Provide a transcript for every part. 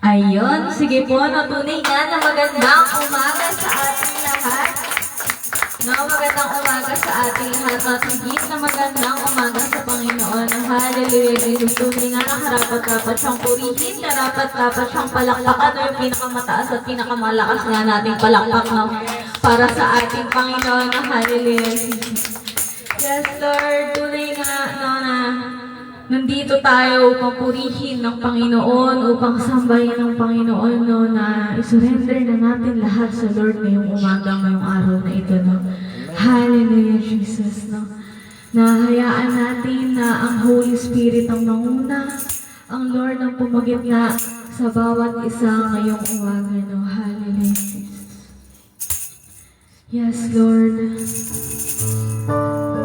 Ayun, sige po, no, tunay nga na magandang umaga sa ating lahat. No, magandang umaga sa ating lahat. At higit na magandang umaga sa Panginoon. Hallelujah, Jesus. Tunay nga na karapat-dapat siyang purihin, karapat-dapat siyang palakpakan. No, yung pinakamataas at pinakamalakas nga nating palakpak, no, para sa ating Panginoon. Hallelujah, Jesus. Yes, Lord, tunay nga, no, na nandito tayo upang purihin ng Panginoon, upang sambahin ng Panginoon, no, na isurrender na natin lahat sa Lord ngayong umaga, ngayong araw na ito, no. Hallelujah, Jesus, no. Nahayaan natin na ang Holy Spirit ang manguna, ang Lord ang pumagitna sa bawat isa ngayong umaga, no. Hallelujah, Jesus. Yes, Lord.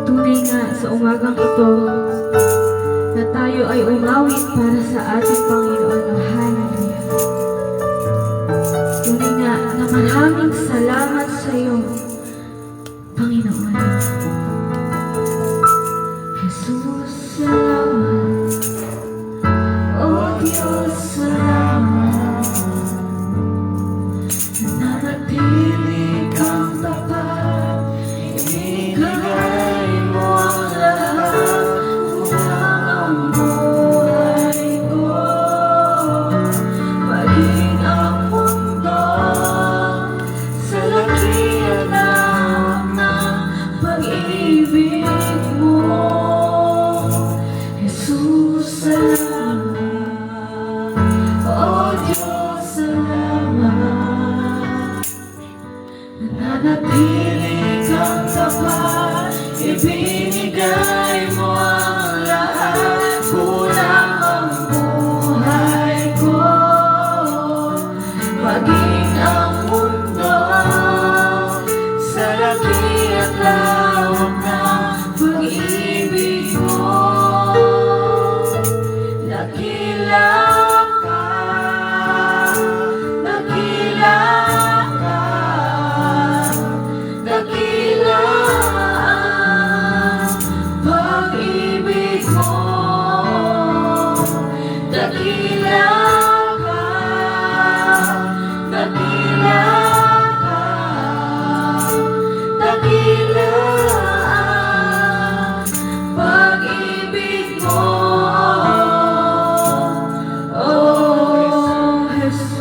Tunay nga sa umagang ito, na tayo ay umawit para sa ating Panginoon. Hallelujah. Tunay nga na maraming salamat sa iyo, Panginoon. Jesus, salamat. Oh Diyos, salamat. Nanatili kang tapat, ibigay mo ang lahat. Nanatili kang tapat, ibinigay mo ang lahat. Kulang ang buhay ko, maging ang mundo sa laki at lawak ng pag-ibig mo. Dakila ka, dakila ka. Dakila ang pag-ibig mo. Dakila ka, dakila ka, dakila ang pag-ibig mo. Oh, Jesus.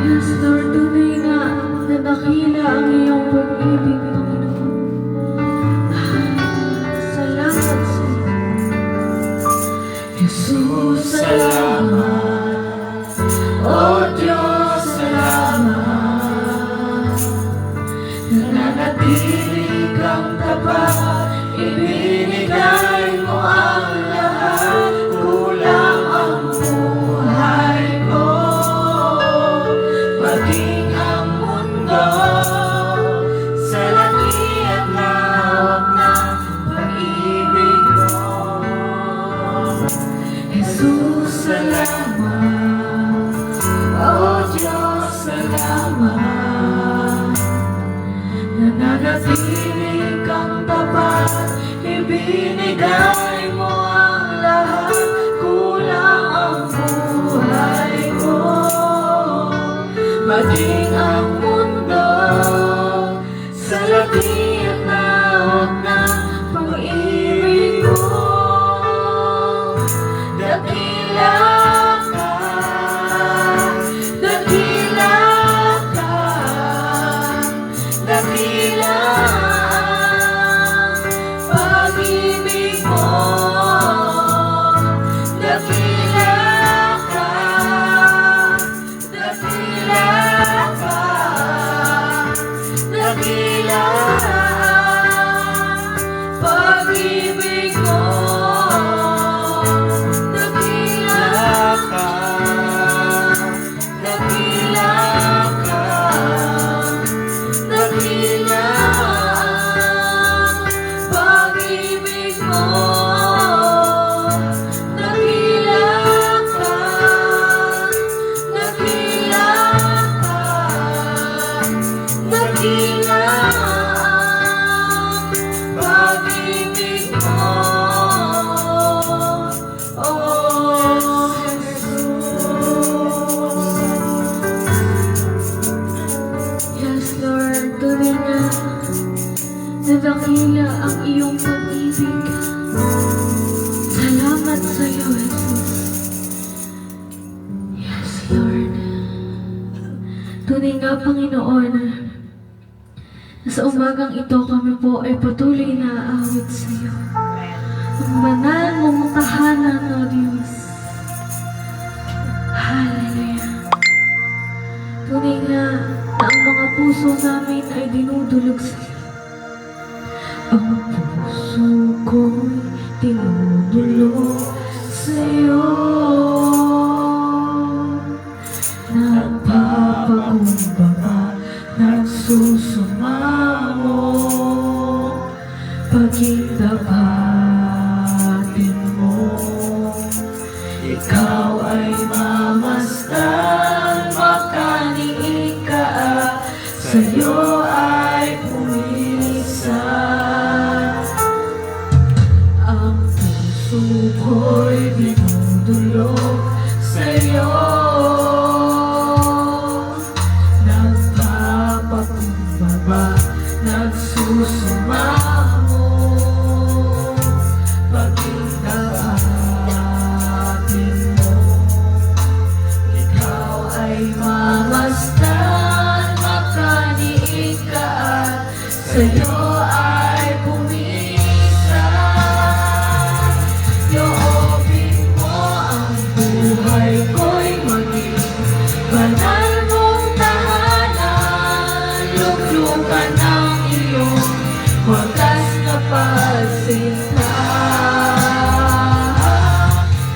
Yes, Lord, tunay nga na dakila ang iyong pag-ibig, Panginoon. Salamat sa iyo. Jesus, salamat. Oh Diyos, salamat. Nananatili kang tapat, ibinigay mo ang lahat. Kulang ang buhay ko, maging ang mundo sa laki at lawak ng pag-ibig mo. Jesus, salamat. Oh Diyos, salamat. Nananatili kang tapat, ibinigay mo ang lahat. Kulang ang buhay ko, maging ang mundo sa laki at lawak ng pag-ibig mo. Dakila ka, dakila ka, dakila ang pag-ibig mo. Dakila ka, dakila ka, dakila ang pag-ibig mo. Dakila Panginoon, sa umagang ito kami po ay patuloy na aawit sa iyo. Ang banal mong tahanan, O Diyos. Hallelujah. Tunay nga na ang mga puso namin ay dinudulog sa iyo. Ang puso ko'y dinudulog sa iyo. Nagpapakumbaba, nagsusumamo, pagkitapatin mo. Ikaw ay mamasdan, makaniig ka, sa'yo ay pumisan. Ang puso ko'y dinudulog sa'yo. Nagpapakumbaba, nagsusumamo, pagkitapatin mo. Ikaw ay mamasdan, makaniig ka, sa'yo ay pumisan. Loobin mo ang buhay ko'y maging banal mong tahanan. Luklukan ng iyong wagas na pagsinta.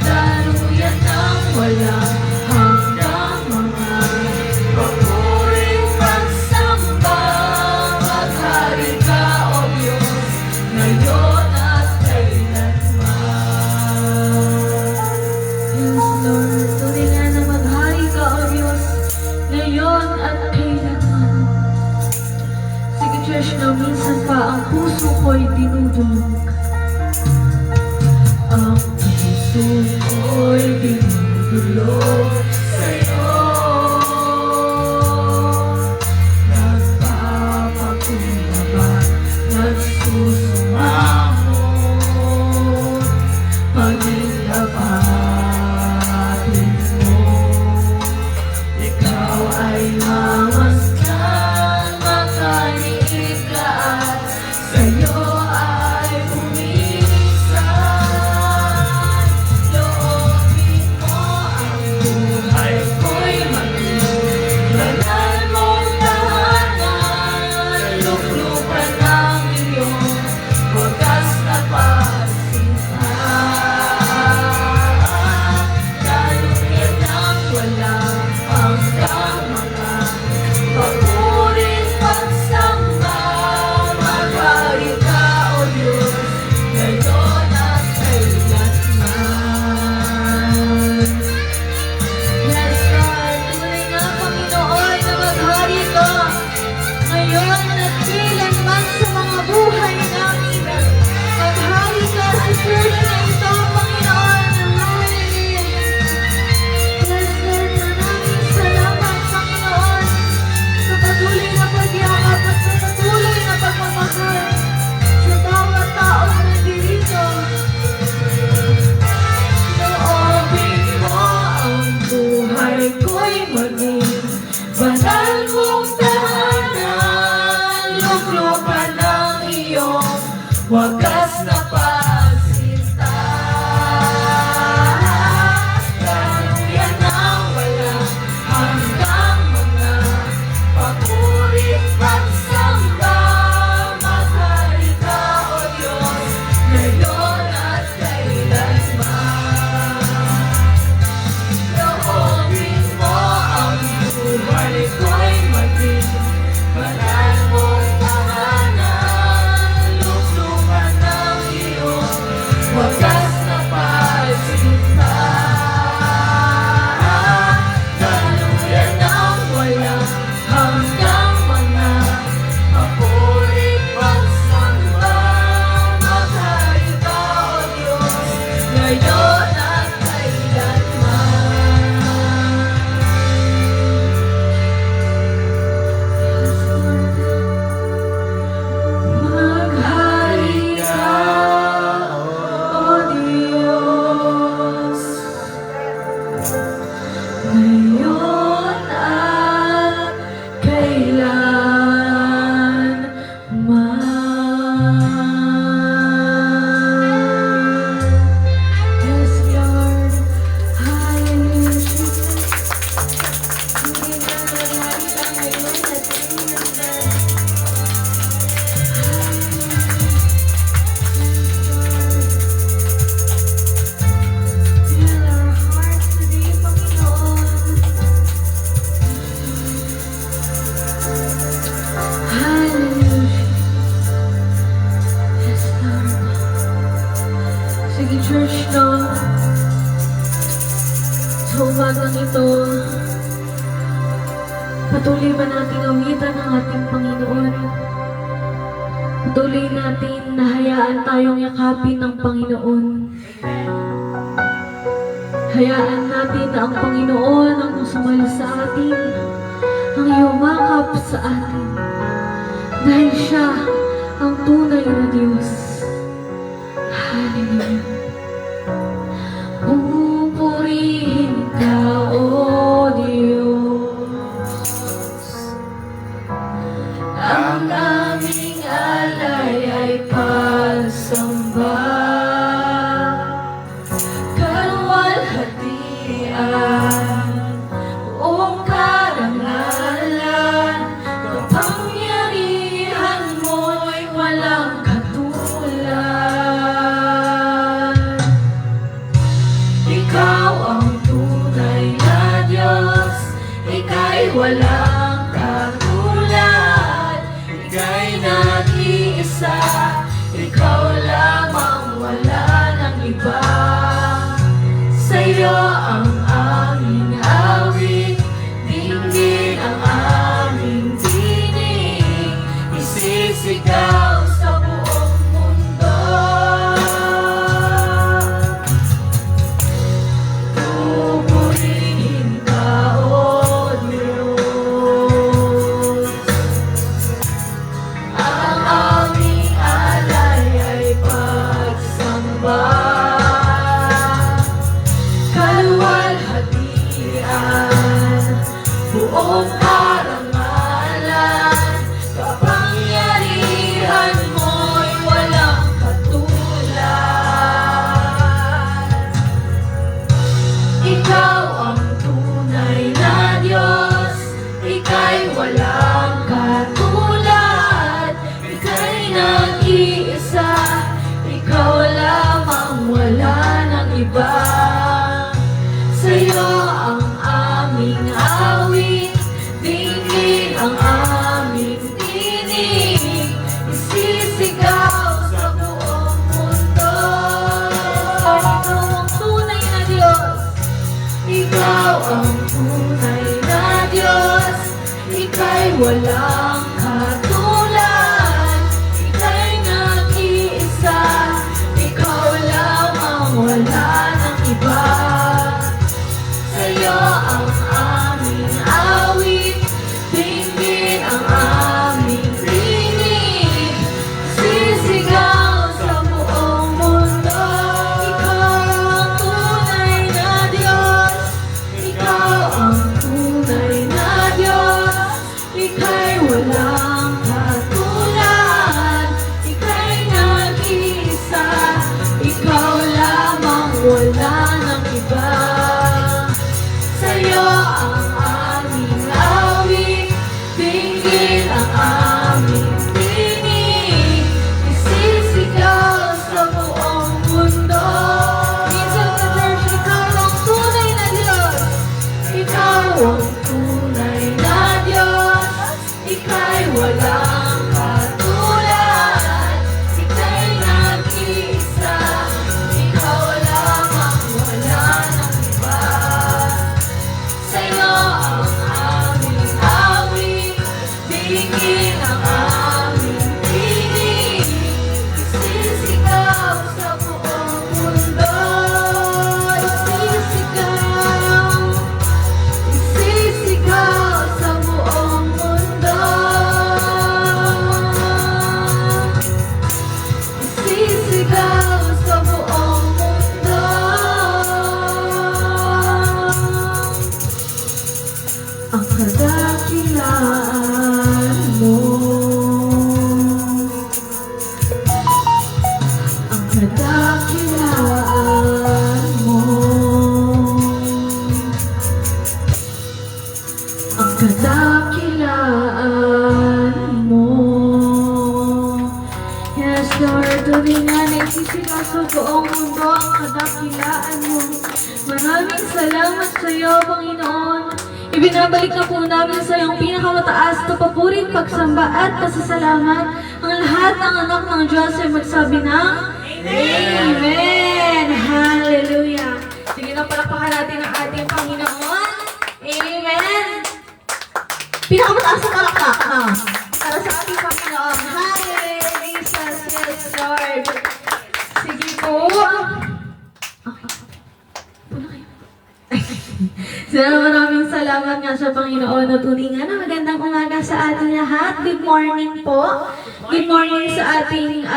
Daluyan ng walang hanggang mga papuring pagsamba. Maghari ka, O Diyos, ngayon at kailanman. Yes, Lord, tunay nga na maghari ka, O Diyos, ngayon at kailanman. Sige, Church, na minsan pa ang puso ko'y dinudulog. Ang puso ko'y dinudulog sa'yo. Nagpapakumbaba, nagsusumamo, pagkitapatin mo. Ikaw ay mamasdan, makaniig ka, sa'yo ay pumisan. Loobin mo ang buhay ko'y maging banal mong tahanan. Luklukan ng iyong wagas na pagsinta. ito, patuloy ba nating awitan ang ating Panginoon? Patuloy natin na hayaan tayong yakapin ng Panginoon. Hayaan natin na ang Panginoon ang sumalo sa atin, ang yumakap sa atin. Dahil siya ang tunay na Diyos. Hallelujah. Pupurihin ka, O Diyos. Ang aming alay ay pagsamba. Kaluwalhatian, buong karangalan, kapangyarihan mo'y walang katulad. Ikaw ang tunay na Diyos, ika'y walang katulad. Ika'y nag-iisa, ikaw lamang, wala ng iba. Sa'yo ang aming awit, dinggin ang aming tinig, isisigaw sa buong mundo. Pupurihin ka, O Diyos. Ang aming alay ay pagsamba. Kaluwalhatian, buong karangalan, kapangyarihan mo'y walang katulad. Ikaw ang tunay na Diyos, ika'y walang katulad. Ika'y nag-iisa, ikaw lamang, wala ng iba. Sa'yo ang aming awit, dinggin ang aming tinig, isisigaw sa buong mundo. Ikaw ang tunay na Diyos, ikaw ang tunay na Diyos, ika'y walang katulad. Ika'y nag-iisa, ikaw lamang, wala ng iba. Sa'yo ang aming awit, dinggin ang aming tinig, sisigaw sa buong mundo. Ikaw ang tunay na Diyos, ikaw ang tunay na Diyos, ika'y walang katulad. Ika'y nag-iisa, ikaw lamang, wala ng iba. Sa'yo ang aming awit, dinggin ang aming tinig, isisigaw sa buong mundo. Minsan sa church, ikaw ang tunay na Diyos, ikaw ang tunay na Diyos, ika'y walang katulad. Ika'y nag-iisa, ikaw lamang, wala ng iba. Sa'yo ang aming awit, dinggin ang aming tinig, isisigaw sa buong mundo. Isisigaw, isisigaw sa buong mundo. Isisigaw sa buong mundo. Ang kadakilaan mo, ang kadakilaan mo, ang kadakilaan mo. Yes, Lord, tuloy na nagsisigaw sa buong mundo ang kadakilaan mo. Maraming salamat sa iyo, Panginoon. Ibinabalik na po namin sa iyong pinakamataas na papuri, pagsamba at pasasalamat. Ang lahat ng anak ng Diyos ay magsabi ng Amen! Hallelujah! Sige na, palakpakan natin ang ating Panginoon. Pinakamataas na palakpak na. Para sa ating Panginoon. Hallelujah, Jesus, yes, Lord. Sige po. Maraming salamat nga sa Panginoon at tulingan na magandang umaga sa ating lahat. Good morning po. Good morning sa ating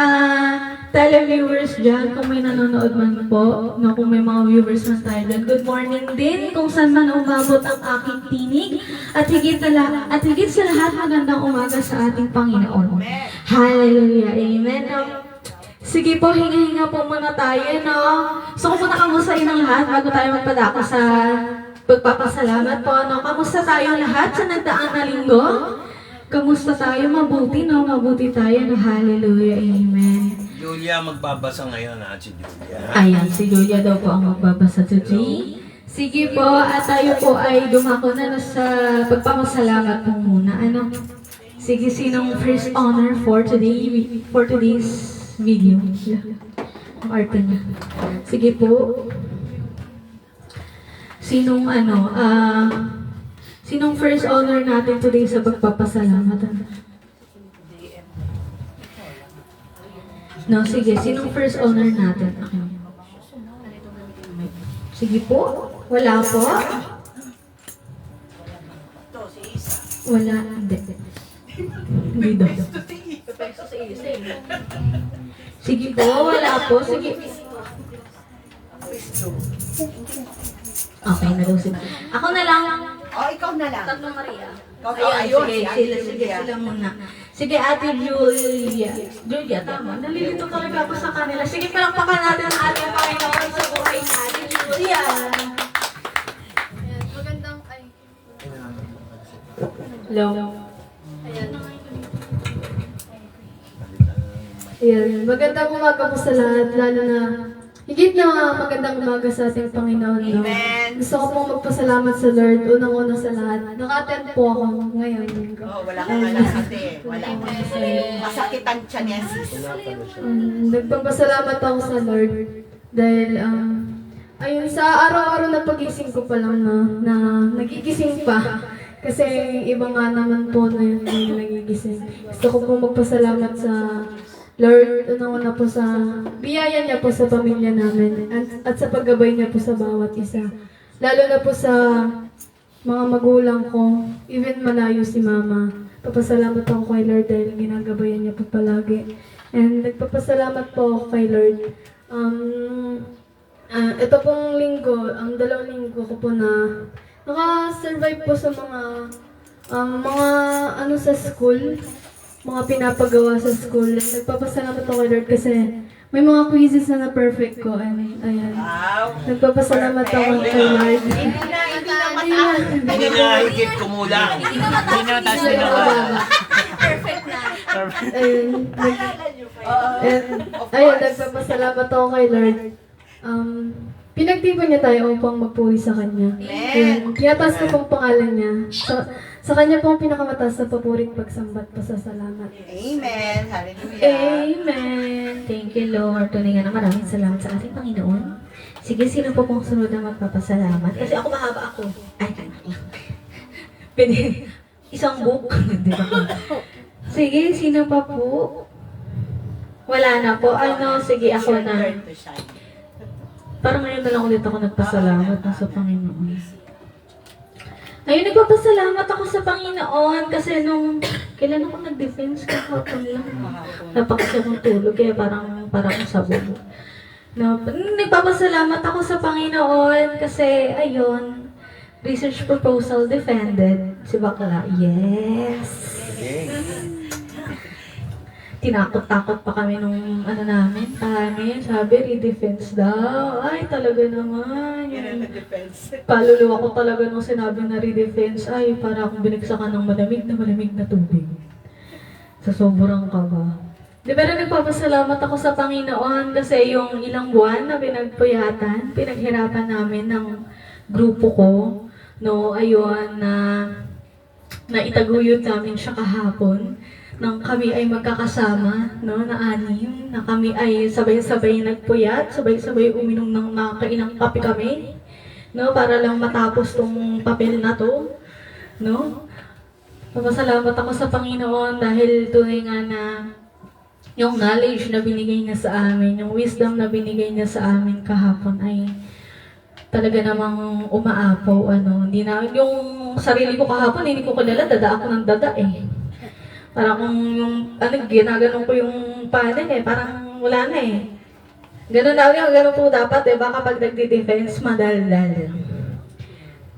televiewers dyan, kung may nanonood man po, no, kung may mga viewers man tayo dyan. Good morning din kung saan man umabot ang aking tinig. At higit sa lahat, magandang umaga sa ating Panginoon. Hallelujah. Amen. No? Sige po, hinga-hinga po muna tayo, no? So, kung kamustahin ang lahat bago tayo magpadako sa pagpapasalamat po, no? Kamusta tayo lahat sa nagdaang na linggo? Kamusta tayo? Mabuti, no? Mabuti tayo, no? Hallelujah. Amen. Julia, magbabasa ngayon si Julia. Ayan, si Julia daw po ang magbabasa today. Sige po, at tayo po ay dumako na sa pagpapasalamat po muna. Ano? Sige, sinong first honor for today's video? Ang arte niya. Sige po. Sinong first honor natin today sa pagpapasalamat? No, sige. Sinong first honor natin? Okay. Sige po. Wala po. Wala. Hindi. Hindi daw. Sige po. Wala po. Sige. Okay, nalusin. Ako na lang. Ikaw na lang. Tatlong Maria. Ayun, Sige, sila muna. Sige, Ate Julia. Julia, tama. Nalilito talaga ako sa kanila. Sige, palakpakan natin ang ating Panginoon sa buhay natin. Julia. Magandang ay. Hello. Ayan, magandang umaga po sa lahat, lalo na higit na magandang umaga sa ating Panginoon. No? Amen. Gusto ko pong magpasalamat sa Lord, unang-una sa lahat. Naka-attend po ako ngayon. Wala kang alam ate. Wala. Masakit ang tiyanesis. Nagpapasalamat ako sa Lord dahil ayun, sa araw-araw na pagising ko pa lang na nagigising pa. Kasi iba nga naman po na yun nagigising. Gusto ko po magpasalamat sa Lord, unang-una po sa biyaya niya po sa pamilya namin at sa paggabay niya po sa bawat isa. Lalo na po sa mga magulang ko, even malayo si Mama. Papasalamat ako kay Lord dahil ginagabayan niya po palagi. And nagpapasalamat po ako kay Lord. Ito pong linggo, ang dalawang linggo ko po na naka-survive po sa mga sa school, mga pinapagawa sa school. Nagpapasalamat ako kay Lord kasi may mga quizzes na na-perfect ko. And ayan. Wow. Nagpapasalamat ako kay Lord. Hindi na higit kumulang. Perfect na. Ayun, nagpapasalamat ako kay Lord. Pinagtipan niya tayo upang magpuri sa Kanya. Ayun, tinataas ko pong pangalan niya. Sa Kanya po ang pinakamataas na papurit pagsambat pa sa salamat. Amen. Hallelujah. Amen. Thank you, Lord. Tunay nga na maraming salamat sa ating Panginoon. Sige, sino po pong sunod na magpapasalamat? Kasi ako mahaba ako. Ay, pwede. Isang book. Di ba? Sige, sino pa po? Wala na po. Ano, sige, ako na. Turn to shine. Parang ngayon na lang ulit ako nagpasalamat sa Panginoon. Ngayon, nagpapasalamat ako sa Panginoon kasi kailan ako nag-defense kahapon lang. Napakasya kong tulog, kaya parang sabog. No, nagpapasalamat ako sa Panginoon kasi, ayun, research proposal defended. Si Bakla, yes! Tinakot-takot pa kami nung namin, sabi, redefense daw. Ay, talaga naman. Yan ang defense. Paluluwa ko talaga nung sinabi na redefense. Ay, para akong binagsakan ng malamig na tubig. Sa sobrang kaba. Pero nagpapasalamat ako sa Panginoon kasi yung ilang buwan na pinagpuyatan, pinaghirapan namin ng grupo ko, no, ayun, na itaguyod namin siya kahapon. Nang kami ay magkakasama, no, na anim, na kami ay sabay-sabay nagpuyat, sabay-sabay uminom ng nakailang kape kami, no, para lang matapos tong papel na to, no. Papasalamat ako sa Panginoon dahil tunay nga na yung knowledge na binigay niya sa amin, yung wisdom na binigay niya sa amin kahapon ay talaga namang umaapaw, hindi na, yung sarili ko kahapon, hindi ko kilala, dada ako ng dada eh. Parang kung ginaganon ko yung panel eh, parang wala na eh. Ganun na ulit, ganun po dapat eh, baka pag nagdi-defense, madaldal.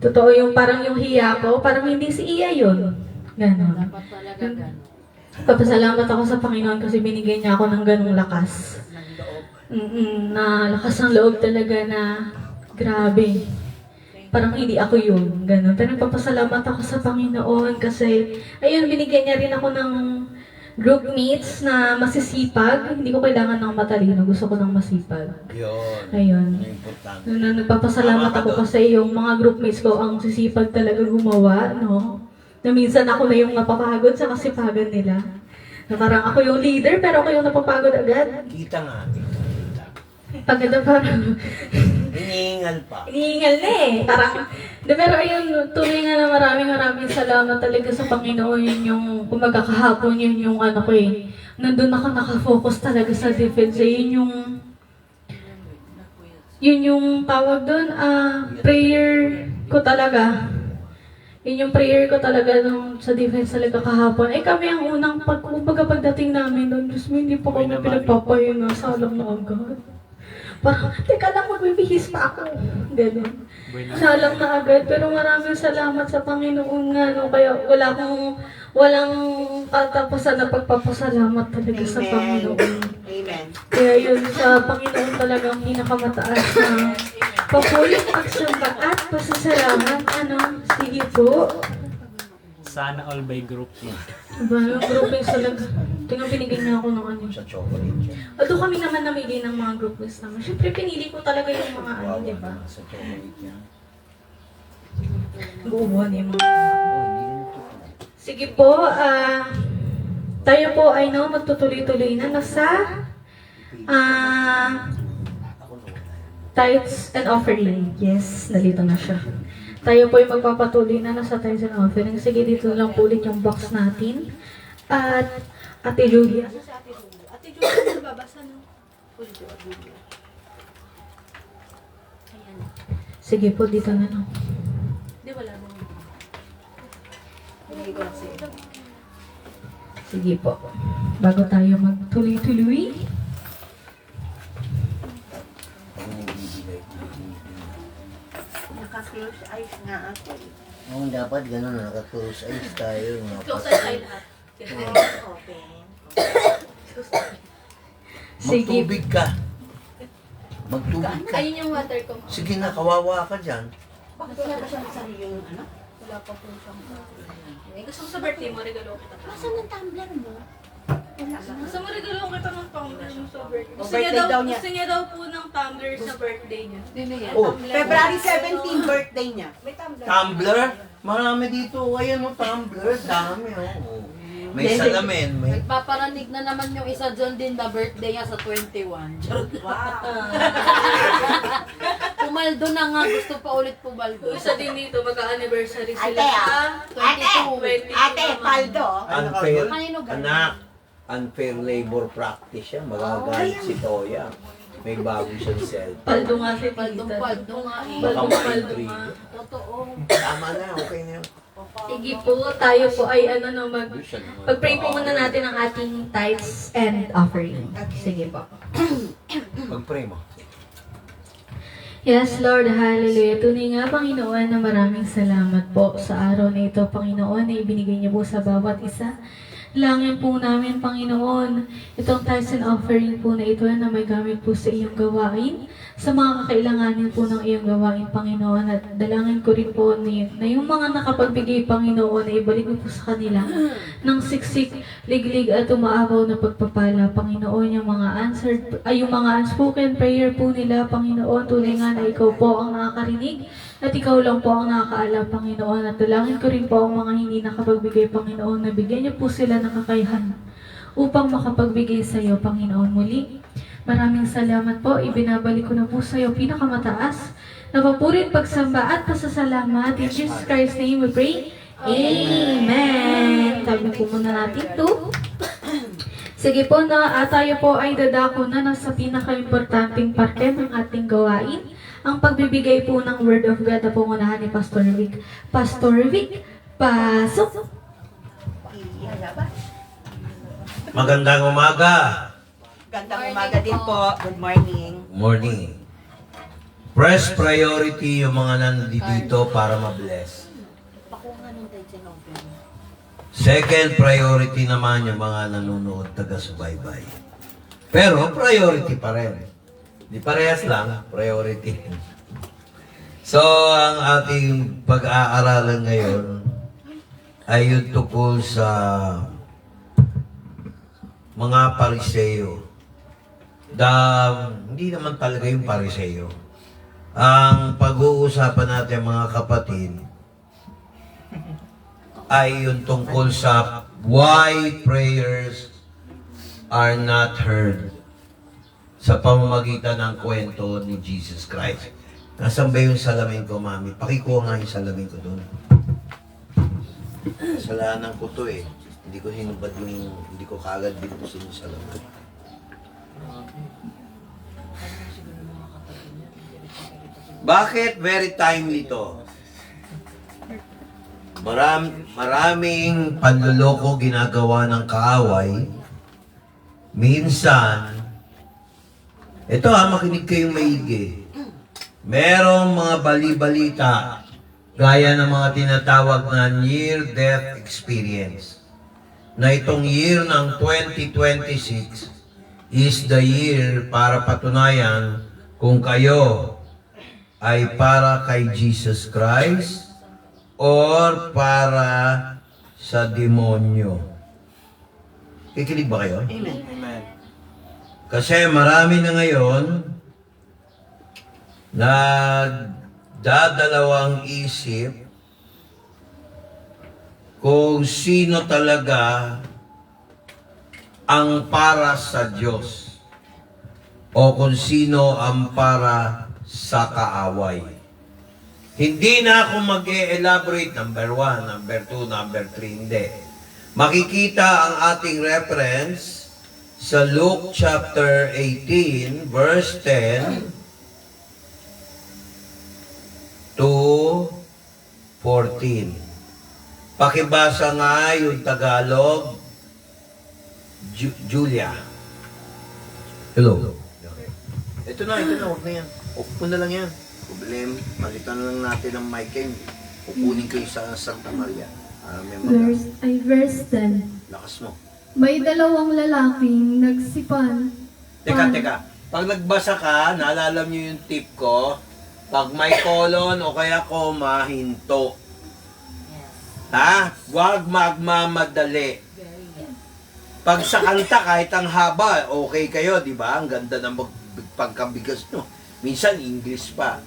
Totoo yung parang yung hiya ko, parang hindi si Iya yun. Ganon. Dapat talaga ganun. Papasalamat ako sa Panginoon kasi binigay niya ako ng ganung lakas. Na lakas ng loob talaga na grabe. Parang hindi ako yun. Ganon. Pero papasalamat ako sa Panginoon kasi, ayun, binigyan niya rin ako ng group mates na masisipag. Hindi ko kailangan ng matalino. Gusto ko ng masipag. Yun. Ayun. Ang importante. Nagpapasalamat ako kasi yung mga groupmates ko ang sisipag talaga gumawa, no? Na minsan ako na yung napapagod sa kasipagan nila. Na parang ako yung leader pero ako yung napapagod agad. Kita nga. Kita. Pagkada parang Hinihingal pa. iniingal na eh. Parang, pero ayun, tuloy nga na maraming salamat talaga sa Panginoon. Yun yung, kumaga kahapon, yun yung ano ko eh. Nandun ako nakafocus talaga sa defense. Yun yung tawag doon, prayer ko talaga. Yun yung prayer ko talaga nung sa defense talaga kahapon. Eh kami ang unang pagdating namin doon, Diyos mo, hindi pa kami pinagpapahinga, salang na agad. Parang, teka lang, magbibihis pa ako. Ganun. Salang na agad, pero maraming salamat sa Panginoon nga, no? Kaya walang katapusan na pagpapasalamat talaga sa Panginoon. Amen. Kaya yun, sa Panginoon talagang pinakamataas na papuyong pagsamba at pasasalamat. Sige po. Sana all by group yun. Diba, yung groupings talaga. Tingnan, binigyan na ako ng Sa chocolate yan. Although kami naman namili ng mga groupings naman. Siyempre, pinili ko talaga yung mga Wow, diba? sa chocolate yan. Buwan yung mga... Sige po, tayo po ay magtutuloy-tuloy na nasa tithes and offering. Yes, nalito na siya. Tayo po ay magpapatuloy na nasa tithes and offering. Sige, dito lang po ulit yung box natin. At Ate Julia. Ate Julia, babasa no? Sige po, dito na no. Di, wala na. Sige po. Bago tayo magtuloy-tuloy. Pag nagbibigay. Naka-close eyes nga ako. Oo, dapat gano'n, naka-close eyes tayo. Close tayo lahat. Open. Sige. Magtubig ka. Magtubig ka. Ayun yung water ko. Sige na, kawawa ka dyan. Bakit wala ba siyang sarili yung ano? Wala pa po siyang gusto mo sa birthday mo, regalo kita. Nasaan ang tumbler mo? Gusto mo regalo kita ng tumbler mo sa birthday. Gusto niya daw niya. Gusto niya daw po ng tumbler sa birthday niya. Oh, February 17, birthday niya. tumbler? Marami dito. Ayan o, tumbler. Dami o. May salamin. May... Nagpaparanig na naman yung isa dyan din na birthday niya sa 21. Wow. Pumaldo na nga, gusto pa ulit pumaldo. Isa din dito, magka-anniversary Ate, sila sa 22. Ate, paldo. Unfair. Kanino ganun? Anak. Unfair labor practice yan. Magagalit si Toya. May bago siyang cellphone. Paldo nga si Paldo nga eh. Baka Paldo ma-intrigue. nga. Totoo. Tama na, okay na yun. Sige po, tayo po ay mag-pray po muna natin ang ating tithes and offering. Sige po. Mag-pray mo. Yes, Lord, hallelujah. Tunay nga, Panginoon, na maraming salamat po sa araw na ito, Panginoon, na ibinigay niyo po sa bawat isa. Langin po namin, Panginoon, itong tithes and offering po na ito na may gamit po sa iyong gawain, sa mga kakailanganin po ng iyong gawain, Panginoon, at dalangin ko rin po na yung mga nakapagbigay, Panginoon, na ibalik mo po sa kanila ng siksik, liglig at umaabaw na pagpapala, Panginoon, yung mga unspoken prayer po nila, Panginoon, tunay nga na ikaw po ang nakakarinig, at ikaw lang po ang nakakaalam, Panginoon. At dalangin ko rin po ang mga hindi nakapagbigay, Panginoon, na bigyan niyo po sila ng kakayahan upang makapagbigay sa iyo, Panginoon. Muli, maraming salamat po. Ibinabalik ko na po sa iyo pinakamataas na papurit, pagsamba at pasasalamat. In Jesus Christ's name we pray. Amen. Sabi po muna natin to. Sige po na tayo po ay dadako na sa pinaka-importanting parte ng ating gawain. Ang pagbibigay po ng Word of God na pumunahan ni Pastor Vic. Pastor Vic, pasok! Magandang umaga. Gandang umaga din po. Good morning. Morning. First priority yung mga nandito para ma-bless. Second priority naman yung mga nanonood taga-subaybay. Pero priority pa rin. Di parehas lang, priority. So, ang ating pag-aaralan ngayon ay yung tungkol sa mga Pariseo. Hindi naman talaga yung Pariseo. Ang pag-uusapan natin mga kapatid ay yung tungkol sa why prayers are not heard sa pamamagitan ng kwento ni Jesus Christ. Nasaan ba yung salamin ko, Mami? Pakikuha nga yung salamin ko doon. Kasalanan ko to eh. Hindi ko hinubad yung, hindi ko kagad binusin yung salamin. Bakit very timely to? Maraming panloloko ginagawa ng kaaway. Minsan, ito makinig kayong maigi. Merong mga bali-balita gaya ng mga tinatawag na near-death experience. Na itong year ng 2026 is the year para patunayan kung kayo ay para kay Jesus Christ or para sa demonyo. Kikinig ba kayo? Amen. Kasi marami na ngayon nagdadalawang isip kung sino talaga ang para sa Diyos o kung sino ang para sa kaaway. Hindi na ako mag-e-elaborate number 1, number 2, number 3, hindi. Makikita ang ating reference sa Luke chapter 18, verse 10 to 14. Pakibasa nga yung Tagalog, Julia. Hello. Ito na, huwag na yan. Off mo na lang yan. Problem, palitan na lang natin ang mic kayo. Kukunin kayo sa Santa Maria. Verse 10. Lakas mo. May dalawang lalaking nagsipan. Teka. Pag nagbasa ka, naalala niyo yung tip ko, pag may colon o kaya comma, hinto. Ha? Huwag magmamadali. Pag sa kanta, kahit ang haba, okay kayo, di ba? Ang ganda ng pagkabigas nyo. Minsan, English pa.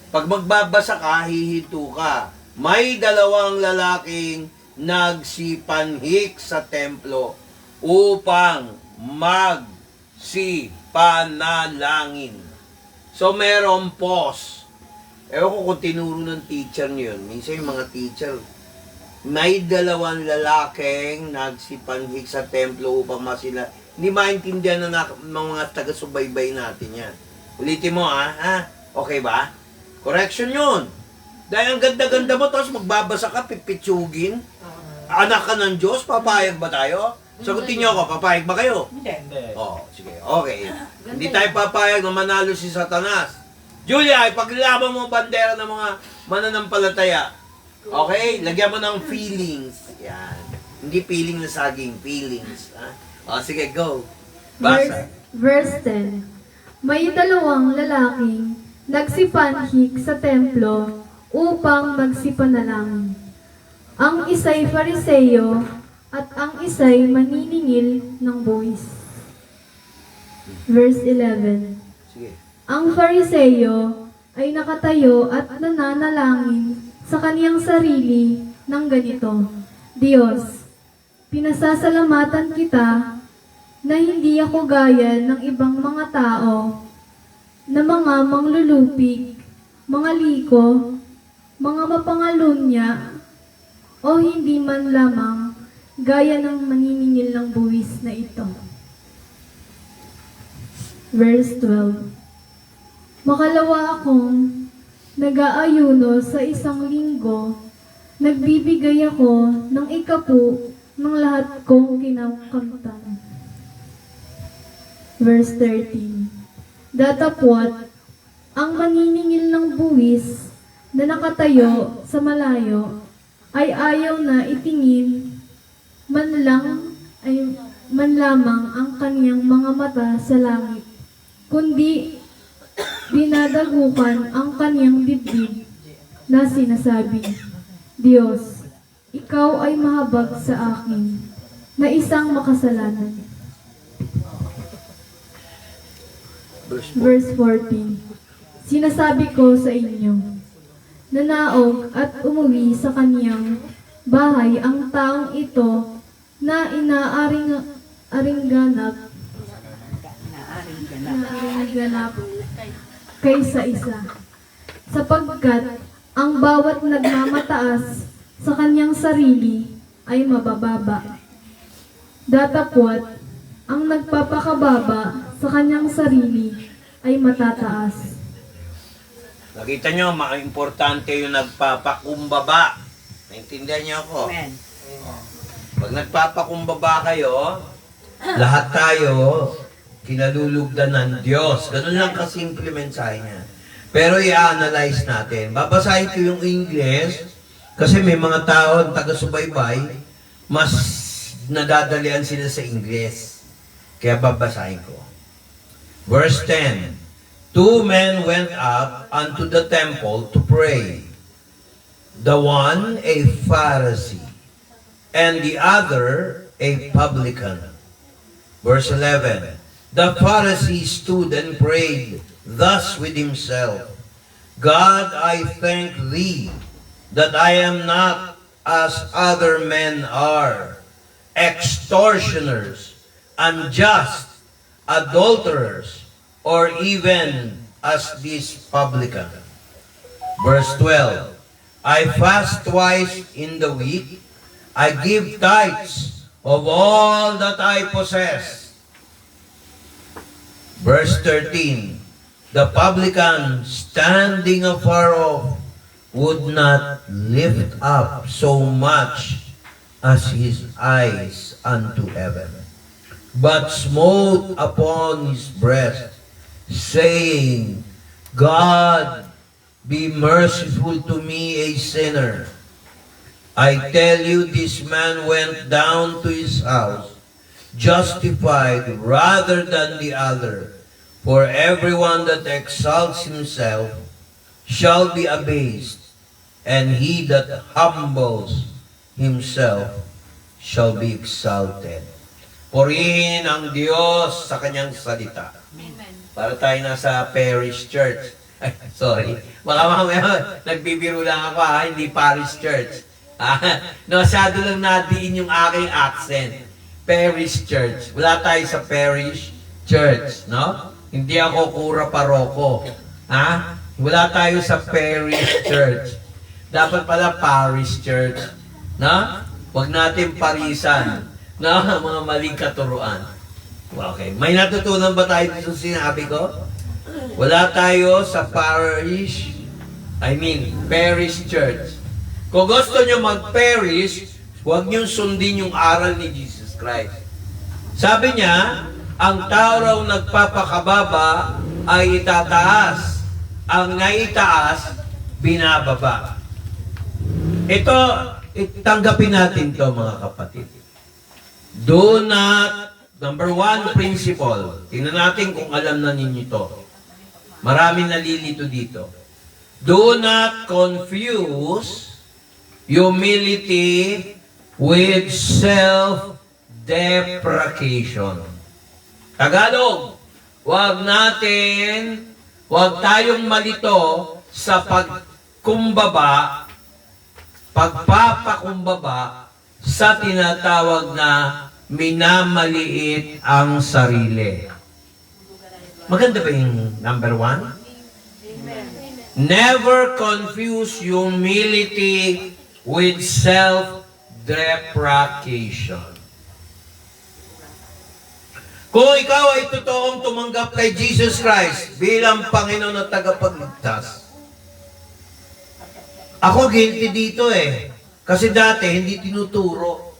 Pag magbabasa ka, hihinto ka. May dalawang lalaking nagsipanhik sa templo upang magsipanalangin. So, merong pause. Ewan ko kung tinuro ng teacher niyo yun. Minsan yung mga teacher, may dalawang lalaking nagsipanhik sa templo upang masila. Hindi maintindihan ng mga taga-subaybay natin yan. Ulitin mo ha? Okay ba? Correction yun. Dahil ang ganda-ganda mo, tapos magbabasa ka, pipitsugin. Anak ka ng Diyos, papayag ba tayo? Sagutin niyo ako, papayag ba kayo? Hindi. Oo, sige. Okay. Hindi tayo papayag na manalo si Satanas. Julia, ipaglaban mo ang bandera ng mga mananampalataya. Okay? Lagyan mo ng feelings. Yan. Hindi feeling na saging, feelings. Ha? O, sige, go. Basa. Verse 10. May dalawang lalaking nagsipanhik sa templo upang magsipanalangin. Ang isa'y Fariseo at ang isa'y maniningil ng buwis. Verse 11. Sige. Ang Fariseo ay nakatayo at nananalangin sa kaniyang sarili ng ganito, Diyos, pinasasalamatan kita na hindi ako gaya ng ibang mga tao na mga manglulupig, mga liko, mga mapangalunya, o o hindi man lamang gaya ng maniningil ng buwis na ito. Verse 12. Makalawa akong nag-aayuno sa isang linggo, nagbibigay ako ng ikapu ng lahat kong kinakamtan. Verse 13. Datapwat, ang maniningil ng buwis na nakatayo sa malayo ay ayaw na itingin man lamang ang kaniyang mga mata sa langit, kundi dinadagukan ang kaniyang dibdib na sinasabi, Diyos, ikaw ay mahabag sa akin na isang makasalanan. Verse 14. Sinasabi ko sa inyo, nanaog at umuwi sa kaniyang bahay ang taong ito na inaaring-ganap kaysa isa. Sapagkat ang bawat nagmamataas sa kanyang sarili ay mabababa. Datapwat, ang nagpapakababa sa kanyang sarili ay matataas. Nakita nyo, importante yung nagpapakumbaba. Naintindihan niyo ako? Amen. Pag nagpapakumbaba kayo, lahat tayo kinalulugdan ng Diyos. Ganun lang kasimple mensahe niya. Pero i-analyze natin. Babasahin ko yung English kasi may mga tao taga-subaybay, mas nadadalian sila sa English. Kaya babasahin ko. Verse 10. 2 men went up unto the temple to pray. The one a Pharisee, and the other a publican. Verse 11. The Pharisee stood and prayed thus with himself, God, I thank thee that I am not as other men are, extortioners, unjust, adulterers, or even as this publican. Verse 12. I fast twice in the week. I give tithes of all that I possess. Verse 13. The publican, standing afar off, would not lift up so much as his eyes unto heaven, but smote upon his breast, saying, God, be merciful to me, a sinner. I tell you, this man went down to his house, justified rather than the other. For everyone that exalts himself shall be abased, and he that humbles himself shall be exalted. Purihin ang Diyos sa kanyang salita. Para tayo nasa parish church. Ay, sorry. Baka mamaya, nagbibiro lang ako ha, hindi parish church. Masyado lang nadiin yung aking accent. Parish church. Wala tayo sa parish church, no? Hindi ako kura paroko. Ha? Wala tayo sa parish church. Dapat pala parish church. No? Huwag natin parisan. No? Mga maling katuruan. Okay. May natutunan ba tayo dito sa sinabi ko? Wala tayo sa parish church. Kung gusto nyo mag-parish, huwag nyo sundin yung aral ni Jesus Christ. Sabi niya, ang tao raw nagpapakababa ay itataas. Ang naitaas, binababa. Ito, tanggapin natin to mga kapatid. Do not, number 1 principle. Tingnan natin kung alam na ninyo ito. Maraming nalilito dito. Do not confuse humility with self-deprecation. Tagalog, huwag tayong malito sa pagpapakumbaba sa tinatawag na minamaliit ang sarili. Maganda ba yung number 1? Never confuse humility with self-deprecation. Kung ikaw ay totoong tumanggap kay Jesus Christ bilang Panginoon at tagapagligtas, ako guilty dito eh. Kasi dati hindi tinuturo.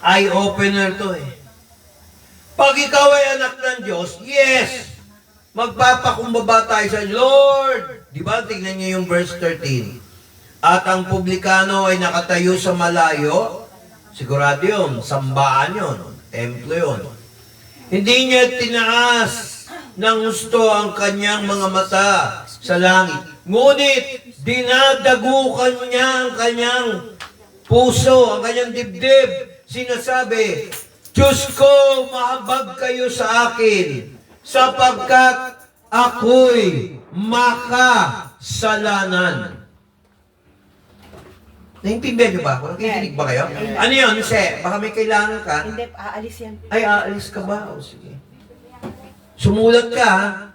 Eye-opener to eh. Pag ikaw ay anak ng Diyos, yes, magpapakumbaba tayo sa Lord. Di ba? Tingnan niyo yung verse 13. At ang publikano ay nakatayo sa malayo, sigurado yun, sambaan yun, templo yun. Hindi niya tinaas ng gusto ang kanyang mga mata sa langit. Ngunit, dinadagukan niya ang kanyang puso, ang kanyang dibdib. Sinasabi, Diyos ko, mahabag kayo sa akin, sapagkat ako'y makasalanan. Naintindihan niyo ba? Nakikinig ba kayo? Ano yun, Se? Baka may kailangan ka? Hindi, aalis yan. Ay, aalis ka ba? O, sige. Sumulat ka, ha?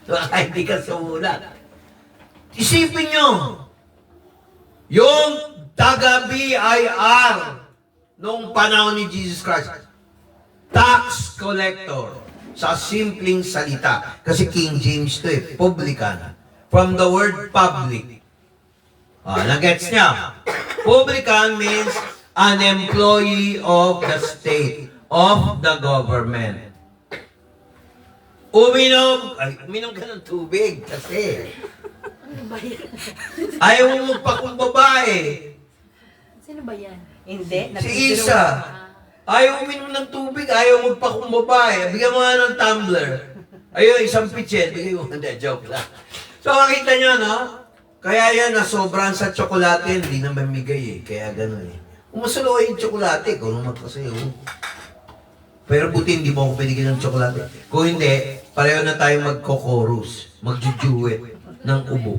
Baka hindi ka sumulat. Isipin nyo, yung taga-BIR noong panahon ni Jesus Christ, tax collector, sa simpleng salita. Kasi King James to eh, publican. From the word public. Nagets niya. Publican means an employee of the state, of the government. Uminom ka ng tubig kasi. Ayaw mo magpakumbaba eh. Sino ba yan? Hindi. Si Isa. Ayaw uminom ng tubig, ayaw magpakumbaba eh. Bigyan mo nga ng tumbler. Ayaw, isang pitchen. Bigyan mo. Hindi, joke lang. So, makita nyo, no? Kaya yan, nasobran sa tsokolate, hindi na mamigay eh. Kaya gano'n eh. Umusulo yung tsokolate, kung naman kasi pero buti hindi mo ako pinigyan ng tsokolate. Kung hindi, pareho na tayo magko-chorus, magjujuwet ng ubo.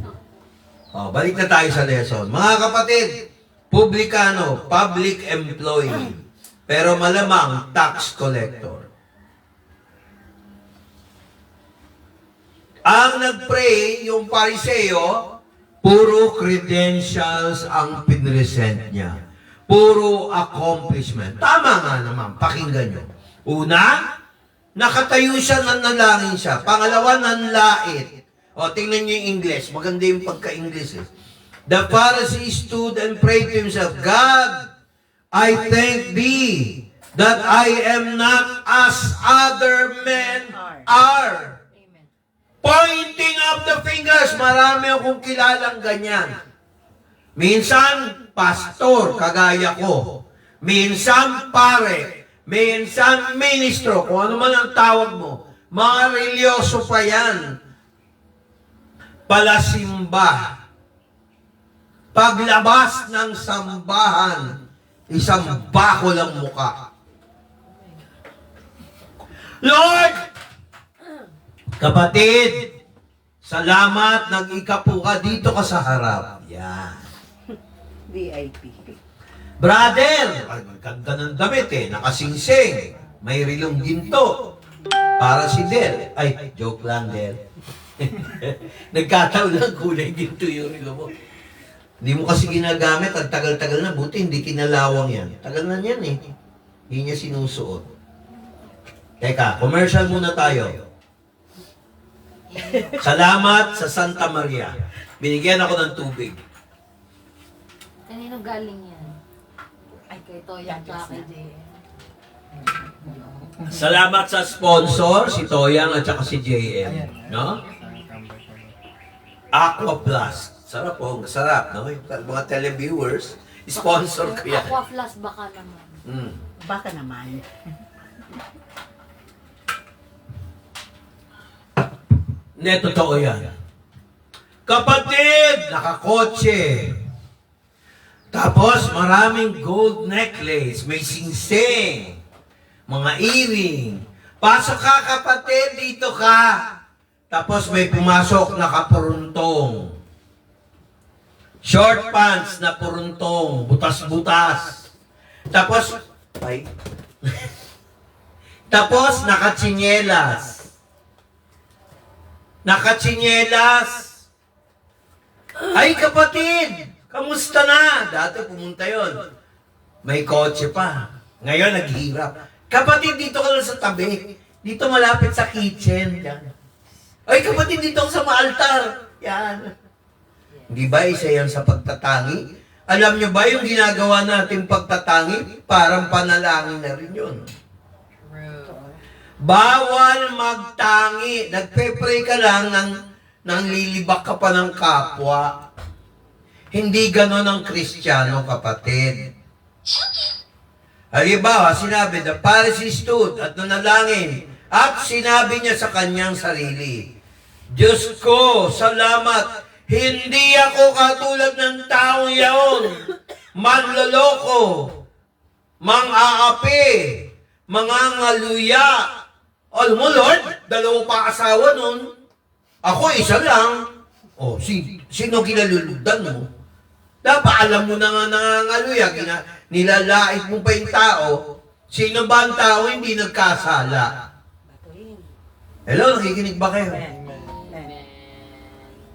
Balik na tayo sa lesson. Mga kapatid, publikano, public employee, pero malamang tax collector. Ang nag-pray, yung Pariseo, puro credentials ang pinresent niya. Puro accomplishment. Tama nga naman, pakinggan nyo. Una, nakatayo siya, nanalangin siya. Pangalawa, nanlait. O, tingnan nyo yung English. Maganda yung pagka-English eh. The Pharisee stood and prayed to himself, God, I thank thee that I am not as other men are. Pointing up the fingers, marami akong kilalang ganyan. Minsan, pastor, kagaya ko. Minsan, pare. Minsan, ministro. Kung ano man ang tawag mo. Mga religyoso pa yan. Palasimba. Paglabas ng sambahan, isang bakol ang muka. Lord! Kapatid, salamat, nag-ikapo ka, dito ka sa harap. Yan. VIP. Brother, ay, magkanda ng damit eh, nakasingsing, may rilong ginto. Para si Del. Ay, joke lang, Del. Nagkataon lang kulay ginto yung rilo mo. Hindi mo kasi ginagamit, ang tagal-tagal na, buti hindi kinalawang yan. Tagal na yan eh. Hindi niya sinusuot. Teka, commercial muna tayo. Salamat sa Santa Maria. Binigyan ako ng tubig. Kanino galing yan? Ay, kay Toya at kay JM. Salamat sa sponsor, si Toyang at saka si JM. No? Aqua Plus. Sarap po, sarap. No? Yung mga televiewers, sponsor ko yan. Aqua Flash baka naman. Baka naman. Hindi, totoo yan. Kapatid, nakakotse. Tapos maraming gold necklace, may singsing, mga earring. Pasok ka kapatid, dito ka. Tapos may pumasok na kapuruntong. Short pants na puruntong, butas-butas. Tapos, ay. Tapos nakatsinyelas. Nakatsinyelas. Ay kapatid, Kamusta na? Dati pumunta yon. May kotse pa. Ngayon, naghirap. Kapatid, dito ka lang sa tabi. Dito malapit sa kitchen. Yan. Ay, kapatid, dito ka sa maaltar. Yan. Di ba isa yan sa pagtatangi? Alam nyo ba yung ginagawa nating pagtatangi? Parang panalangin na rin yun. Bawal magtangi. Nagpe-pray ka lang nang lilibak ka pa ng kapwa. Hindi ganon ang Kristiyano, kapatid. Halimbawa, sinabi, the Pharisee stood at nanalangin at sinabi niya sa kanyang sarili, Diyos ko, salamat, hindi ako katulad ng taong yaon, manloloko, mang-aapi, mangangaluya. Alam mo, Lord, 2 pa asawa nun. Ako, isa lang. O, sino kinalulugdan mo? Dapat alam mo na nga nangangaluya, nilalait mo pa yung tao. Sino ba ang tao hindi nagkasala? Hello, nakikinig ba kayo?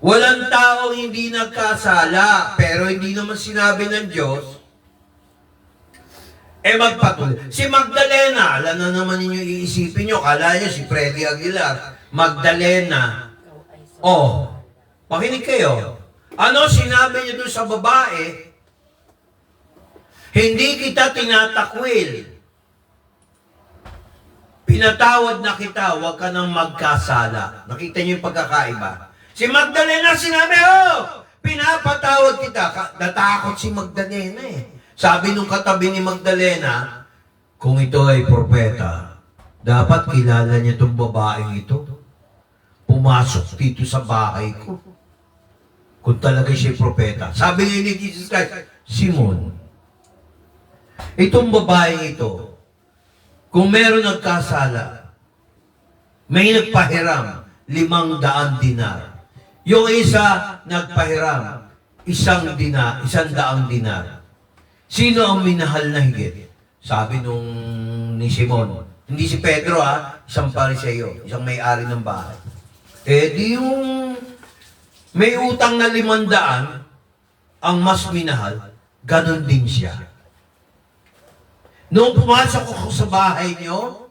Walang taong hindi nagkasala, pero hindi naman sinabi ng Diyos, magpatuloy. Si Magdalena, alam na naman ninyo iisipin nyo, kala nyo si Freddy Aguilar, Magdalena. Makinig kayo. Ano sinabi niyo doon sa babae? Hindi kita tinatakwil. Pinatawad na kita, huwag ka nang magkasala. Nakita niyo yung pagkakaiba. Si Magdalena sinabi, pinapatawad kita. Natakot si Magdalena Sabi nung katabi ni Magdalena, kung ito ay propeta, dapat kilala niya itong babaeng ito. Pumasok dito sa bahay ko. Kung talaga siya propeta. Sabi ni Jesus Christ, Simon, itong babaeng ito, kung meron nagkasala, may nagpahiram, 500 dinar. Yung isa nagpahiram, 100 dinar. Sino ang minahal na higit? Sabi ni Simon. Hindi si Pedro isang Pariseo, isang may-ari ng bahay. Di yung may utang na 500, ang mas minahal, ganon din siya. Noong pumasok ako sa bahay niyo,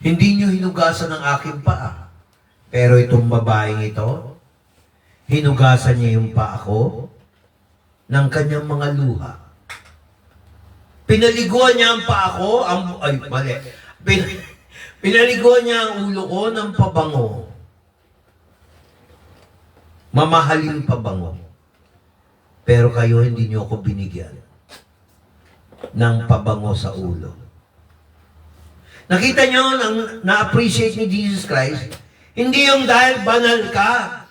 hindi niyo hinugasan ang aking paa. Pero itong babaeng ito, hinugasan niya yung paa ko ng kanyang mga luha. Pinaliguan niya ang paa ko, pinaliguan niya ang ulo ko ng pabango. Mamahaling pabango. Pero kayo hindi niyo ako binigyan ng pabango sa ulo. Nakita niyo, na-appreciate ni Jesus Christ, hindi yung dahil banal ka.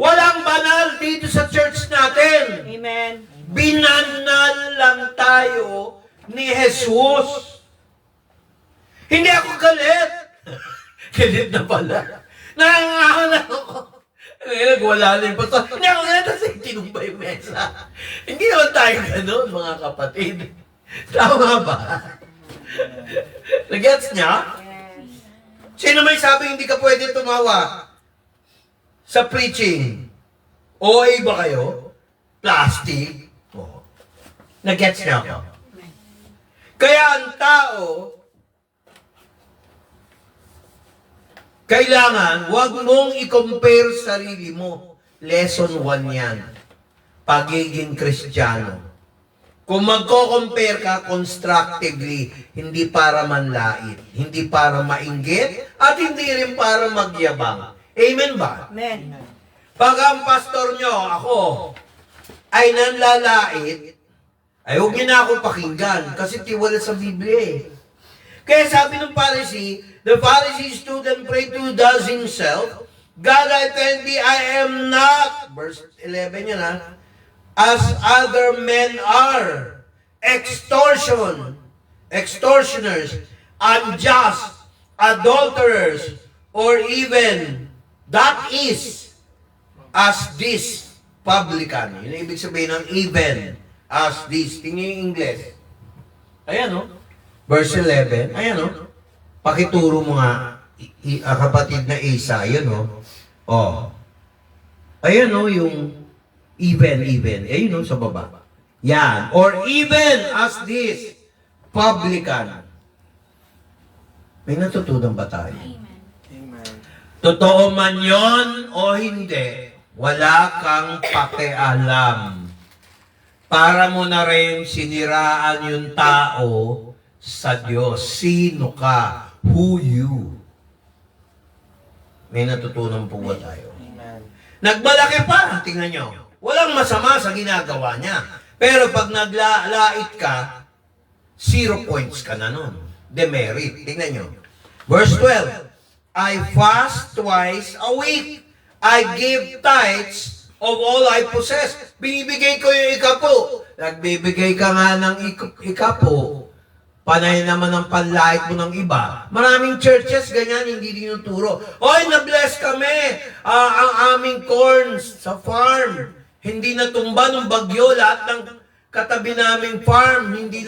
Walang banal dito sa church natin. Amen. Binanal lang tayo ni Jesus. Hindi ako galit. Galit na pala. Nangangalan ako. Wala na yung pastor. Hindi ako galit kasi tinumba yung mesa. Hindi naman tayo ganun, mga kapatid. Tama ba? Nagets niya? Sino may sabi hindi ka pwede tumawa sa preaching? OA ba kayo? Plastic? Nagets niya ako. Kaya ang tao, kailangan, wag mong i-compare sarili mo. Lesson 1 yan. Pagiging Kristiyano. Kung magko-compare ka constructively, hindi para manlait, hindi para mainggit, at hindi rin para magyabang. Amen ba? Amen. Pag ang pastor nyo, ako, ay nanlalait, ay huwag niyo na akong pakinggan kasi tiwala sa Biblia Kaya sabi ng Pharisee, the Pharisee stood and prayed to thus himself, God, I thank thee, I am not, verse 11 yan as other men are, extortioners, unjust, adulterers, or even, that is, as this publican. Yun ang ibig sabihin ng even, as this. Tingnan yung English. Ayan, Verse 11. Ayan, Pakituro mo nga, kapatid na Isa. Ayan, Ayan, yung Even. Eh, yun, sa baba. Yan. Or even as this publican. May natutunan ba tayo? Totoo man yon o hindi, wala kang pakialam. Para mo na rin siniraan yung tao sa Diyos. Sino ka? Who you? May natutunan po ba tayo? Nagmalaki pa, tingnan nyo. Walang masama sa ginagawa niya. Pero pag naglait ka, 0 points ka na nun. Demerit. Tingnan nyo. Verse 12. I fast twice a week. I give tithes of all I possess. Binibigay ko yung ikapo. Nagbibigay ka nga ng ikapo. Panay naman ang panlait mo ng iba. Maraming churches, ganyan, hindi tinuturo. Oy, na-bless kami. Ang aming corns sa farm. Hindi natumba ng bagyo. Lahat ng katabi naming farm, hindi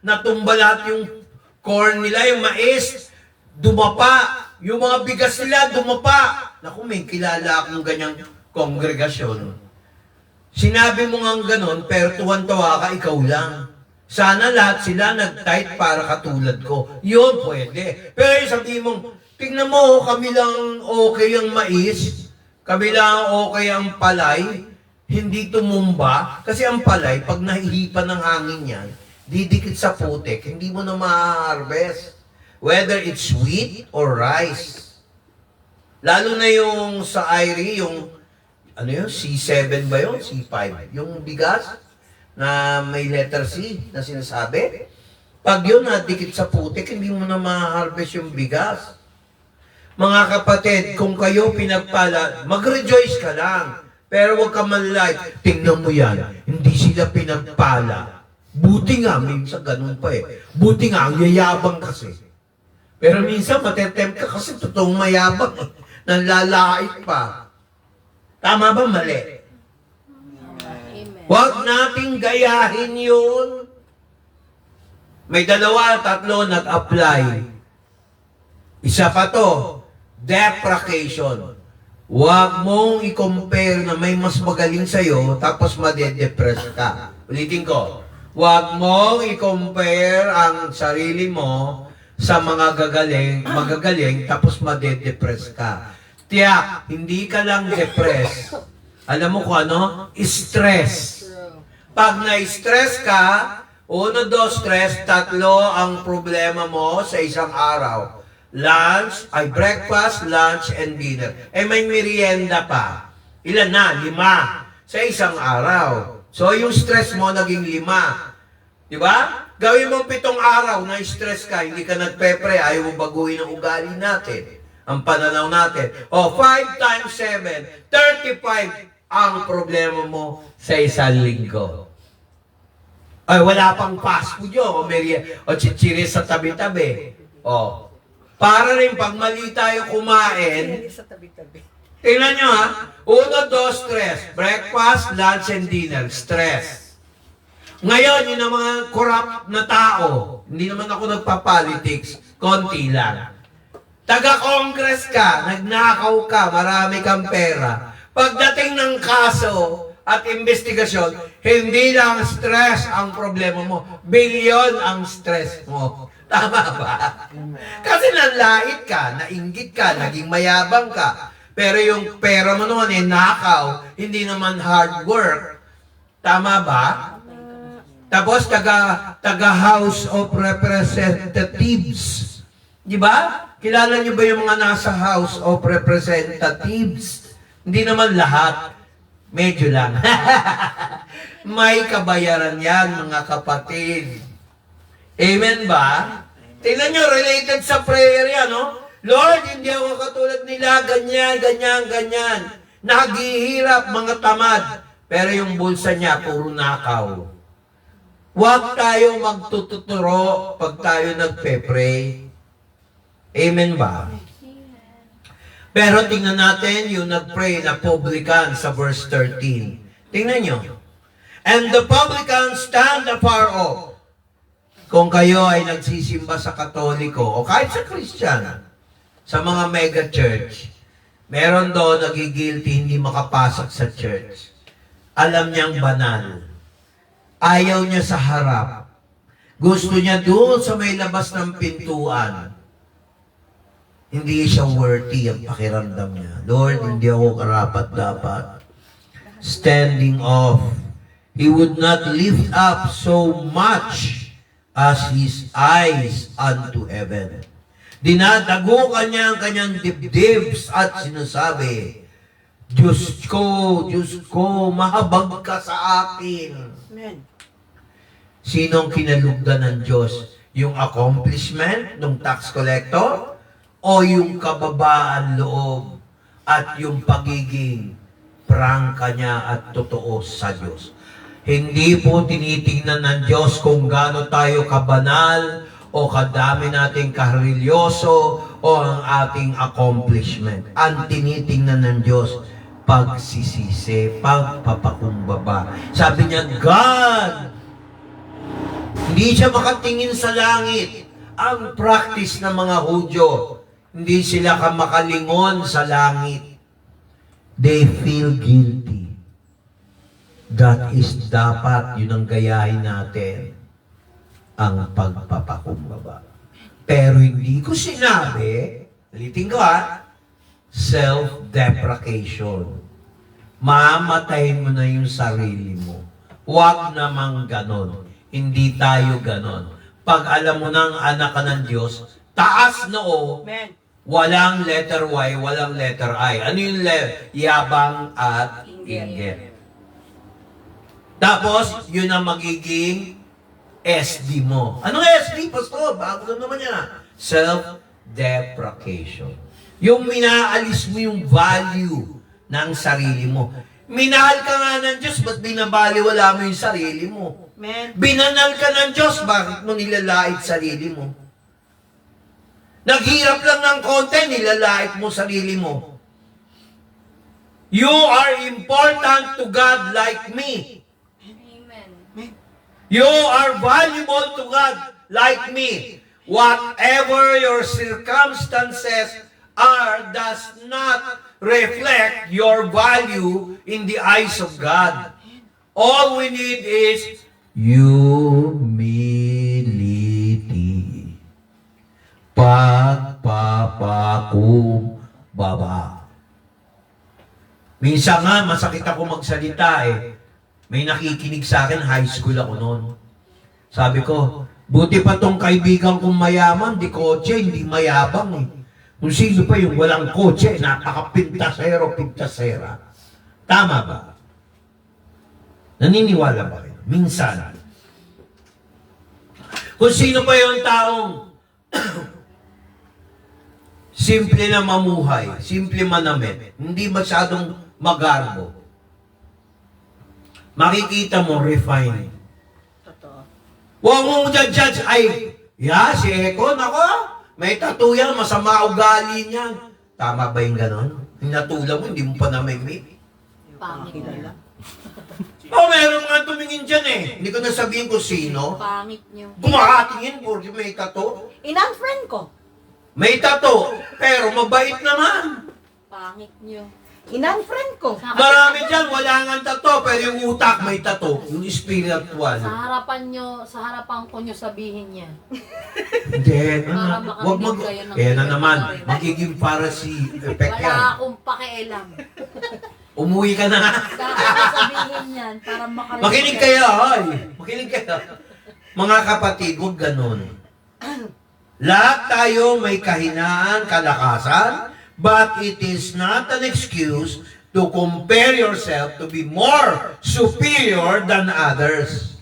natumba lahat yung corn nila, yung mais. Dumapa. Yung mga bigas nila, dumapa. Naku, may kilala akong ganyang kongregasyon. Sinabi mo nga ganon, pero tuwan-tuwa ka, ikaw lang. Sana lahat sila nag-tithe para katulad ko. Yun, pwede. Pero yung sabihin mong, tingnan mo, kami lang okay ang mais, kami lang okay ang palay, hindi tumumba. Kasi ang palay, pag nahihipan ng hangin yan, didikit sa putik, hindi mo na ma-harvest. Whether it's wheat or rice. Lalo na yung sa IRI, yung, ano yun, C7 ba yun? C5. Yung bigas na may letter C na sinasabi. Pag yun nadikit sa putik, hindi mo na ma-harvest yung bigas. Mga kapatid, kung kayo pinagpala, mag-rejoice ka lang. Pero huwag ka malay. Tingnan mo yan, hindi sila pinagpala. Buti nga, minsan ganun pa eh. Buti nga, ang yayabang kasi. Pero minsan matetempt ka kasi totoong mayabang. Nanlalait pa. Tama ba? Mali. Huwag nating gayahin yun. May 2, 3 nag-apply. Isa pa to, deprecation. Huwag mong i-compare na may mas magaling sa'yo tapos madedepress ka. Ulitin ko. Huwag mong i-compare ang sarili mo sa mga magagaling, tapos madedepress ka. Tiyak, hindi ka lang depress. Alam mo kung ano? Stress. Pag na-stress ka, 1, 2, 3, 3 ang problema mo sa isang araw. Breakfast, lunch, and dinner. Eh may merienda pa. Ilan na? 5. Sa isang araw. So yung stress mo naging 5. Diba? Gawin mo 7 araw na stress ka, hindi ka nagpe-pray, ayaw mo baguhin ang ugali natin, ang pananaw natin. 5 times 7, 35 ang problema mo sa isang linggo. Ay, wala pang fast food yun, o chichiri sa tabi-tabi. Para rin pag mali tayo kumain, tingnan nyo ha, 1, 2, stress, breakfast, lunch, and dinner, stress. Ngayon, yun ang mga corrupt na tao. Hindi naman ako nagpa-politics. Konti lang. Taga-Congress ka, nagnakaw ka, marami kang pera. Pagdating ng kaso at investigasyon, hindi lang stress ang problema mo. Bilyon ang stress mo. Tama ba? Kasi nanlait ka, nainggit ka, naging mayabang ka. Pero yung pera mo naman nakaw, hindi naman hard work. Tama ba? Tapos taga House of Representatives. Di ba? Kilala niyo ba yung mga nasa House of Representatives? Hindi naman lahat. Medyo lang. May kabayaran yan, mga kapatid. Amen ba? Tingnan nyo, related sa prayer yan, no? Lord, hindi ako katulad nila, ganyan, ganyan, ganyan. Naghihirap, mga tamad. Pero yung bulsa niya, puro nakaw. Huwag tayo magtututuro pag tayo nagpe-pray. Amen ba? Pero tingnan natin yung nag-pray na publican sa verse 13. Tingnan nyo. And the publican stand afar off. Kung kayo ay nagsisimba sa Katoliko o kahit sa Christian, sa mga mega church, meron doon nagigilty hindi makapasok sa church. Alam niyang banal. Ayaw niya sa harap. Gusto niya doon sa may labas ng pintuan. Hindi siya worthy ang pakiramdam niya. Lord, hindi ako karapat-dapat. Standing off. He would not lift up so much as his eyes unto heaven. Dinadagukan niya ang kanyang dibdibs at sinasabi, Diyos ko, mahabag ka sa akin. Amen. Sinong kinalugdan ng Diyos? Yung accomplishment ng tax collector? O yung kababaan loob at yung pagiging prangka niya at totoo sa Diyos? Hindi po tinitingnan ng Diyos kung gaano tayo kabanal o kadami nating karilyoso o ang ating accomplishment. Ang tinitingnan ng Diyos, pagsisisi, pagpapakumbaba. Sabi niya, God, hindi siya makatingin sa langit. Ang practice ng mga Hudyo, hindi sila makalingon sa langit. They feel guilty. That is dapat, yun ang gayahin natin, ang pagpapakumbaba. Pero hindi ko sinabi, ulitin ko self-deprecation. Mamatayin mo na yung sarili mo. Huwag namang ganon. Hindi tayo ganon. Pag alam mo ng anak ka ng Diyos, taas na o, Amen. walang letter Y, walang letter I. Ano yung yabang at inggit? Tapos, yun ang magiging SD mo. Anong SD, Pastor? Bago naman yan. Self-deprecation. Yung minaalis mo yung value ng sarili mo. Minahal ka nga ng Diyos, ba't binabaliwala mo yung sarili mo? Amen. Binanal ka ng Diyos, bakit mo nilalait sarili mo? Naghirap lang ng konti, nilalait mo sarili mo. You are important to God like me. Amen. You are valuable to God like me. Whatever your circumstances are does not reflect your value in the eyes of God. All we need is humility. Pagpapakumbaba. Minsan nga, masakit ako magsalita eh. May nakikinig sa akin, high school ako noon. Sabi ko, buti pa tong kaibigan kong mayaman, di kotse, hindi mayabang eh. Kung sino pa yung walang kotse, napaka-pintasero-pintasera. Tama ba? Naniniwala ba kayo? Minsan. Kung sino pa yung taong simple na mamuhay, simple manamit, hindi masyadong magarbo, makikita mo, refine. Totoo. Huwag mong judge, ay, si Eko, nako, may tattoo yan, masama ugali niyan. Tama ba yung ganon? Hinatula mo, hindi mo pa namimik. Pangit nyo. Meron nga tumingin dyan eh. Hindi ko nasabihin kung sino. Pangit nyo. Kumakatingin porque may tattoo. Inang-friend ko. May tattoo, pero mabait naman. Pangit nyo. Inang-friend ko. Marami dyan, wala nga tattoo, pero yung utak may tattoo. Yung spiritual. Sa harapan nyo, sa harapan ko nyo sabihin yan. Hindi. Para Wag makarinig mag... kayo ng Kaya na ganyan. naman, magiging para si effect yan. Wala akong pakialam. Umuwi ka na. Dapat sabihin yan para makarinig Makinig kayo, hoy. Makinig kayo. Mga kapatid, huwag ganun. Lahat tayo may kahinaan, kalakasan, but it is not an excuse to compare yourself to be more superior than others.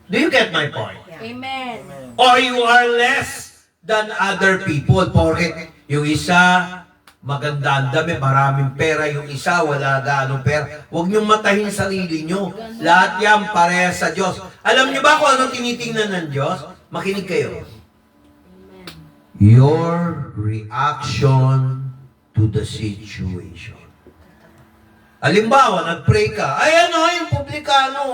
Do you get my point? Amen. Or you are less than other people. Porket yung isa, maganda ang dami, maraming pera. Yung isa, wala gaano pera. Huwag niyong matahin sarili niyo. Lahat yan parehas sa Diyos. Alam niyo ba kung anong tinitingnan ng Diyos? Makinig kayo. Amen. Your reaction to the situation. Halimbawa, nag-pray ka. Ay yung publikano,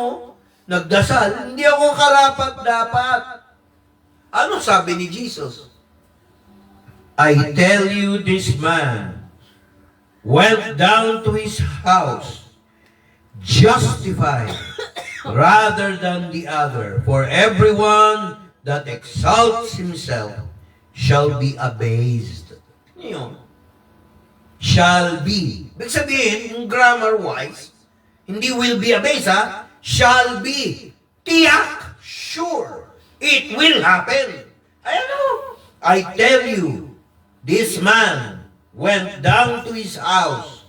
nagdasal. Hindi ako karapat-dapat. Ano sabi ni Jesus? I tell you, this man went down to his house justified rather than the other. For everyone that exalts himself shall be abased. Yun. Shall be. Ibig sabihin, yung grammar-wise, hindi will be abased, ha? Shall be. Tiyak. Sure. It will happen. I tell you, this man went down to his house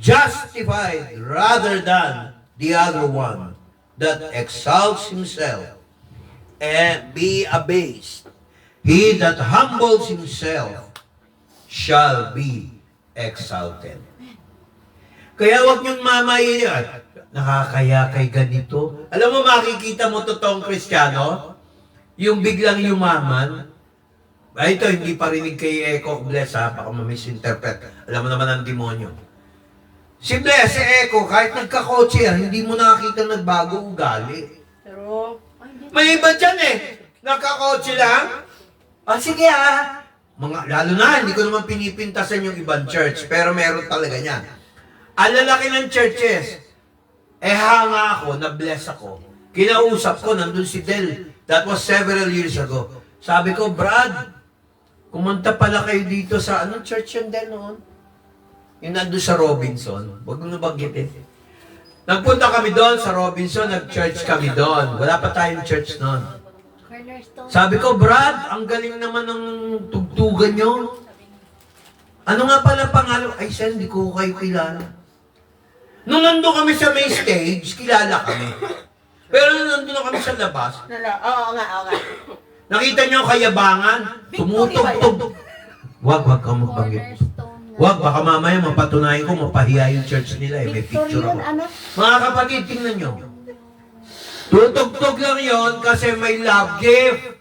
justified rather than the other one that exalts himself and be abased. He that humbles himself shall be exalted. Kaya wag niyong mamayan. Nakakaya kay ganito. Alam mo, makikita mo totoong Kristiyano, yung biglang yumaman. Ay, ito, hindi parinig kay Eko Bless, ha? Baka ma-misinterpret. Alam mo naman ang demonyo. Si Bless, si Eko, kahit nagkakotse yan, hindi mo nakakita nagbago ugali. Pero, May iba dyan eh. Nakakotse lang. Sige Mga, lalo na, hindi ko naman pinipintasan yung ibang church, pero meron talaga niyan. Ang lalaki ng churches, hanga ako, na-bless ako. Kinausap ko, nandun si Del. That was several years ago. Sabi ko, Brad, kumanta pala kayo dito sa, anong church yun din noon? Yung nandun sa Robinson. Huwag mo nabanggitin. Nagpunta kami doon sa Robinson, nag-church kami doon. Wala pa tayong church noon. Cornerstone. Sabi ko, Brad, ang galing naman ng tugtugan nyo. Ano nga pala pangalan? Ay, Sen, hindi ko kayo kilala. Nung nandun kami sa main stage, kilala kami. Pero nung nandun na kami sa labas, oo nga. nakita nyo ang kayabangan, tumutugtog. Wag kang magbanggit. Cornerstone. Wag, baka mamaya mapatunayan ko, mapahiya yung church nila eh. May picture ako. Mga kapatid, tingnan nyo. Tutugtog lang yon kasi may love gift.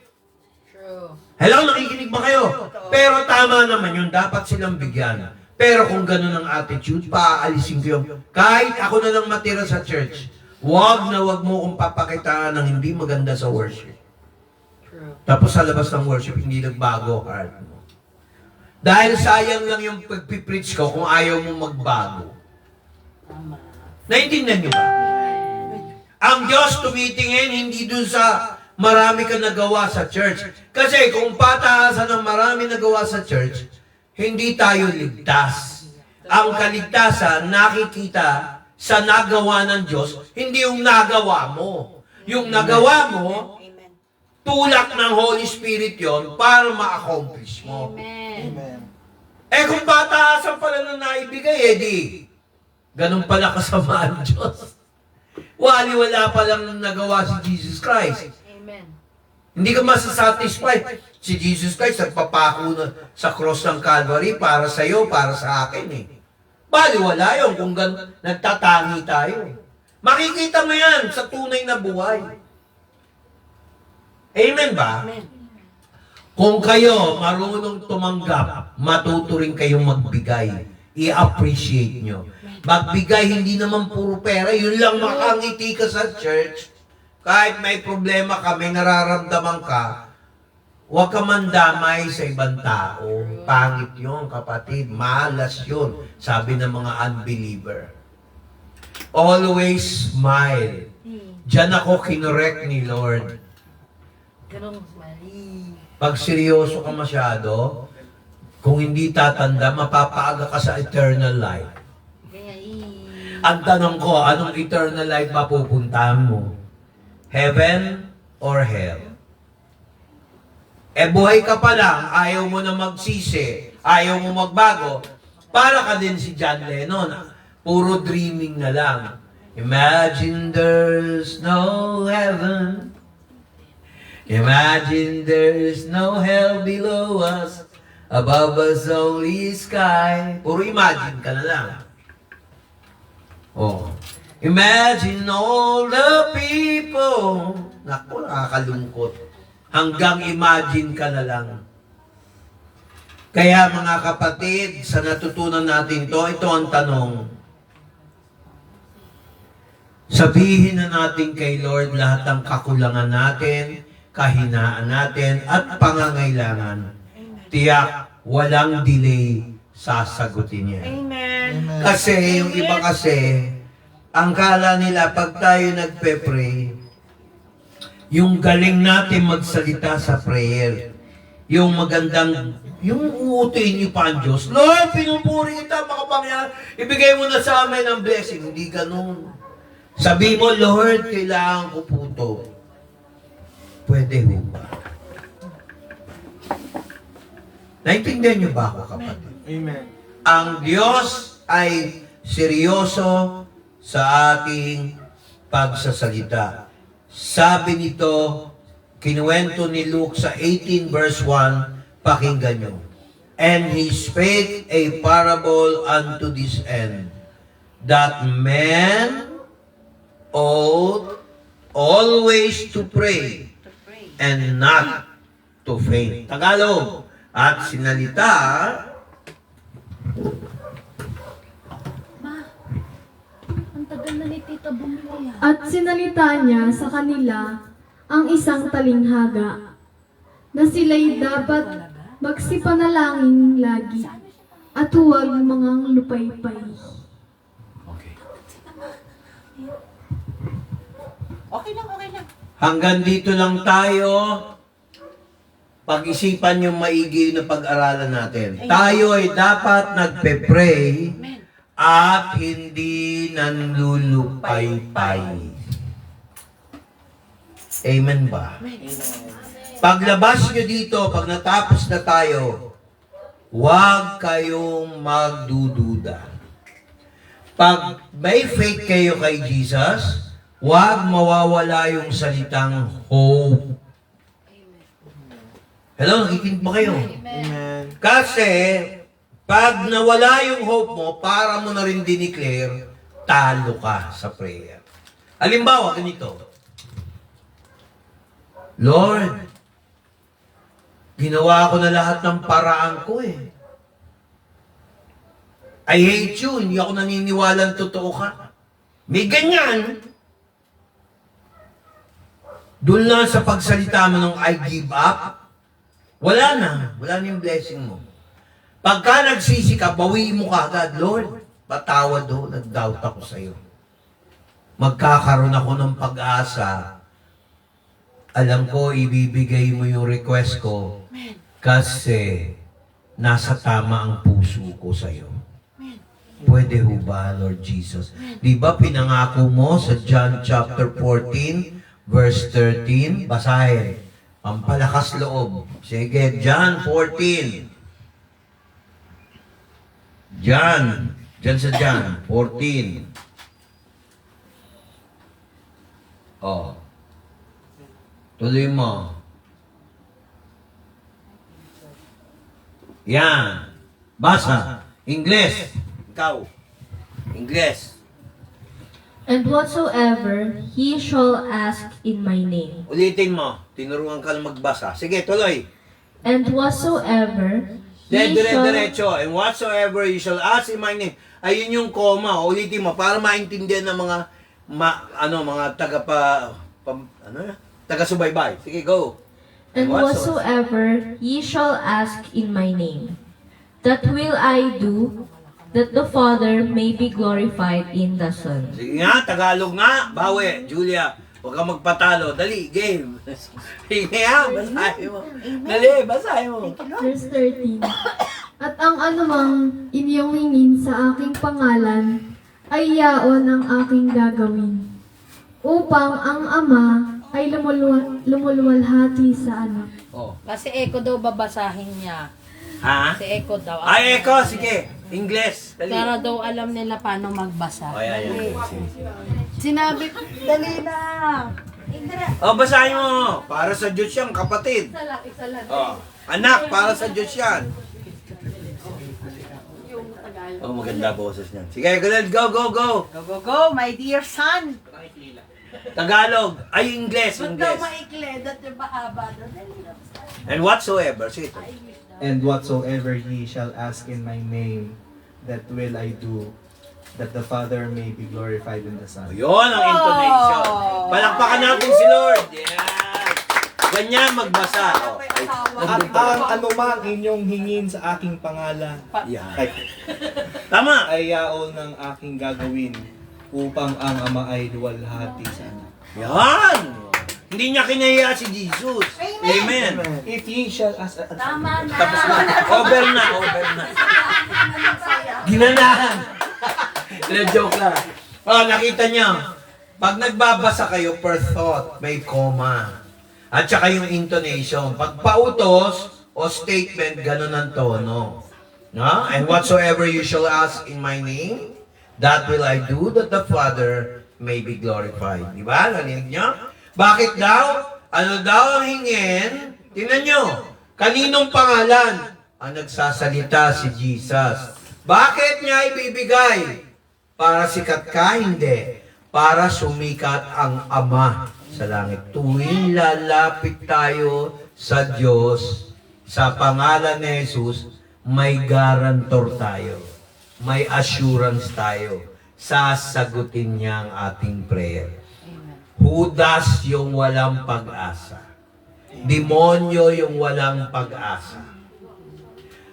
True. Hello, nakikinig ba kayo? Pero tama naman yun, dapat silang bigyan. Pero kung ganun ang attitude, paaalisin ko yun. Kahit ako na lang matira sa church, wag mo kong papakitaan ng hindi maganda sa worship. True. Tapos sa labas ng worship, hindi nagbago heart mo. Dahil sayang lang yung pagpipreach ko kung ayaw mo magbago. Tama. Naintindihan niyo ba? Ang Diyos tumitingin hindi dun sa marami ka nagawa sa church. Kasi kung pataasan ng marami nagawa sa church, hindi tayo ligtas. Ang kaligtasan nakikita sa nagawa ng Diyos, hindi yung nagawa mo. Yung nagawa mo, tulak ng Holy Spirit yon para ma-accomplish mo. Amen. Kung pataasan pala na naibigay, di, ganun pala kasama ang Diyos. Wala pa lang nagawa si Jesus Christ. Amen. Hindi ka masasatisfied. Si Jesus Christ nagpapako na sa cross ng Calvary para sa iyo, para sa akin eh. Wala yun kung nagtatangi tayo. Makikita mo yan sa tunay na buhay. Amen ba? Amen. Kung kayo marunong tumanggap, matuto rin kayong magbigay. I-appreciate nyo. Magbigay, hindi naman puro pera. Yun lang makangiti ka sa church. Kahit may problema ka, may nararamdaman ka, huwag ka mandamay sa ibang tao. Pangit yun, kapatid. Malas yun, sabi ng mga unbeliever. Always smile. Diyan ako kinorek ni Lord. Ganun, mali. Pag seryoso ka masyado, kung hindi tatanda, mapapaaga ka sa eternal life. Kaya Ang tanong ko, anong eternal life mapupuntahan mo? Heaven or hell? Buhay ka pa lang, ayaw mo na magsisi, ayaw mo magbago, para ka din si John Lennon. Puro dreaming na lang. Imagine there's no heaven. Imagine there's no hell below us. Above us only sky. Puro imagine ka na lang. Oh. Imagine all the people. Naku, nakakalungkot. Hanggang imagine ka na lang. Kaya mga kapatid, sa natutunan natin ito ang tanong. Sabihin na natin kay Lord lahat ng kakulangan natin, kahinaan natin, at pangangailangan. Tiyak, walang delay, sasagutin niya. Amen. Kasi yung iba kasi, ang kala nila pag tayo nagpe-pray, yung galing natin magsalita sa prayer, yung magandang, yung uutuin niyo pa ang Diyos, Lord, pinupuri kita, makapangyarihan, ibigay mo na sa amin ang blessing. Hindi ganun. Sabi mo, Lord, kailangan ko po to. Pwede mo ba? Naintindihan niyo ba ako, kapatid? Amen. Ang Diyos ay seryoso sa ating pagsasalita. Sabi nito, kinuwento ni Luke sa 18 verse 1, pakinggan nyo. And he spake a parable unto this end, that men ought always to pray and not to faint. Tagalog. At sinalita, Ang tagal na ni Tita bumili. At sinalita niya sa kanila ang isang talinghaga na sila'y dapat magsipanalangin lagi at huwag mga lupaypay. Okay lang, okay lang. hanggang dito lang tayo. Pag-isipan yung maigi na pag-aralan natin. Tayo ay dapat nagpe-pray at hindi nanlulupay-pay. Amen ba? Paglabas nyo dito, pag natapos na tayo, huwag kayong magdududa. Pag may faith kayo kay Jesus, huwag mawawala yung salitang hope. Hello, nakikinig ba kayo? Amen. Kasi, pag nawala yung hope mo, para mo na rin dineclare, talo ka sa prayer. Halimbawa, ganito. Lord, ginawa ko na lahat ng paraan ko eh. I hate you, hindi ako naniniwalang totoo ka. May ganyan. Doon lang sa pagsalita mo ng I give up, wala na yung blessing mo. Pagka nagsisi ka, bawiin mo ka agad, Lord, patawad do, nag-doubt ako sa iyo. Magkakaroon ako ng pag-asa. Alam ko, ibibigay mo yung request ko kasi nasa tama ang puso ko sa iyo. Pwede ho ba, Lord Jesus? Di ba pinangako mo sa John chapter 14, verse 13? Basahin. Pampalakas loob. Sige, John 14. John sa John 14. Oh. Tuloy mo. Yan. Basa. English. Ikaw. English. And whatsoever he shall ask in my name. Ulitin mo. Tinuruan ka lang magbasa. Sige, tuloy. And whatsoever he shall... Diretso. And whatsoever you shall ask in my name. Ayun yung comma. Ulitin mo para maintindihan ng mga mga taga-subaybay. Sige, go. And whatsoever ye shall ask in my name, that will I do, that the Father may be glorified in the Son. Sige nga, Tagalog nga. Bawi, Julia. Huwag kang magpatalo. Dali, game. Sige nga, basahin mo. Dali, basahin mo. Verse 13. At ang anumang inyong hingin sa aking pangalan ay yaon ang aking gagawin, upang ang Ama ay lumuluwalhati sa anak. Oh. Kasi Echo daw babasahin niya. Ha? Si Echo daw. Ay, Eko, sige. English. Dali. Para daw alam nila paano magbasa. Oh, yan. Sinabi ko, dali na. Oh, basahin mo. Para sa Diyos yan, kapatid. Isa lang. Oh. Anak, para sa Diyos yan. Oh, maganda boses niyan. Sige, go. Go, go, go, my dear son. Tagalog. Ay, English. Ba't daw maikli? Dati mahaba daw. Dali na. And whatsoever. Sige. And whatsoever ye shall ask in my name, that will I do, that the Father may be glorified in the Son. Yun ang intonation. Palakpakan natin si Lord. Yan. Ganyan magbasa. Oh. At ang anumang inyong hingin sa aking pangalan, Yan. ay, Tama. ay yaon ng aking gagawin, upang ang Ama ay luwalhati sa anak. Yan! Hindi niya kinahiya si Jesus. Amen. If ye shall ask... Tama na. Tapos na. Over na. Ginanahan. Joke lang. Oh, nakita niyo. Pag nagbabasa kayo per thought, may comma. At saka yung intonation. Pag pautos o statement, ganun ang tono. No? And whatsoever you shall ask in my name, that will I do, that the Father may be glorified. Diba? Narinig niyo? Bakit daw? Ano daw ang hingin? Tingnan nyo. Kaninong pangalan? Ang nagsasalita si Jesus. Bakit niya ibibigay? Para sikat ka? Hindi. Para sumikat ang Ama sa langit. Tuwing lalapit tayo sa Diyos, sa pangalan ni Jesus, may guarantor tayo. May assurance tayo. Sasagutin niya ang ating prayer. Judas yung walang pag-asa. Demonyo yung walang pag-asa.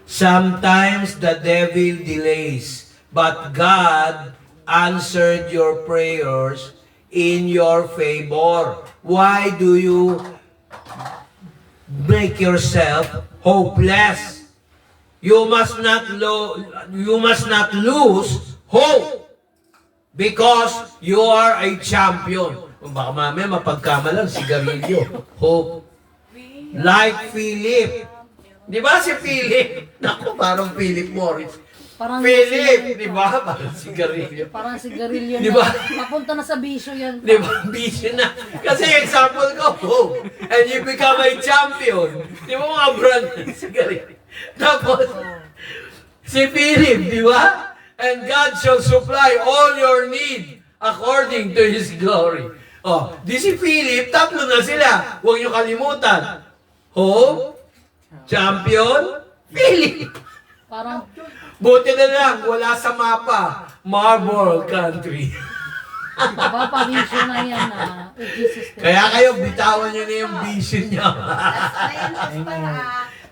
Sometimes the devil delays, but God answered your prayers in your favor. Why do you make yourself hopeless? You must not lose hope because you are a champion. Baka mamaya mapagkamalan, sigarilyo. Hope. Like Philip. Di ba si Philip? Naku, parang Philip Morris. Parang Philip, di ba? Parang sigarilyo. Parang sigarilyo Di na. ba? Papunta na sa bisyo yan. Di ba? Busy na. Kasi example ko, hope. And you become a champion. Di ba mga brand ng sigarilyo? Tapos, si Philip, di ba? And God shall supply all your need according to His glory. Oh, di si Philip, tatlo na sila. Huwag niyo kalimutan. Hope, champion, Philip. Parang, Buti na lang, wala sa mapa. Marble country. papawisyo na yan na. Jesus Christ. Kaya kayo, bitawan niyo na yung vision niyo.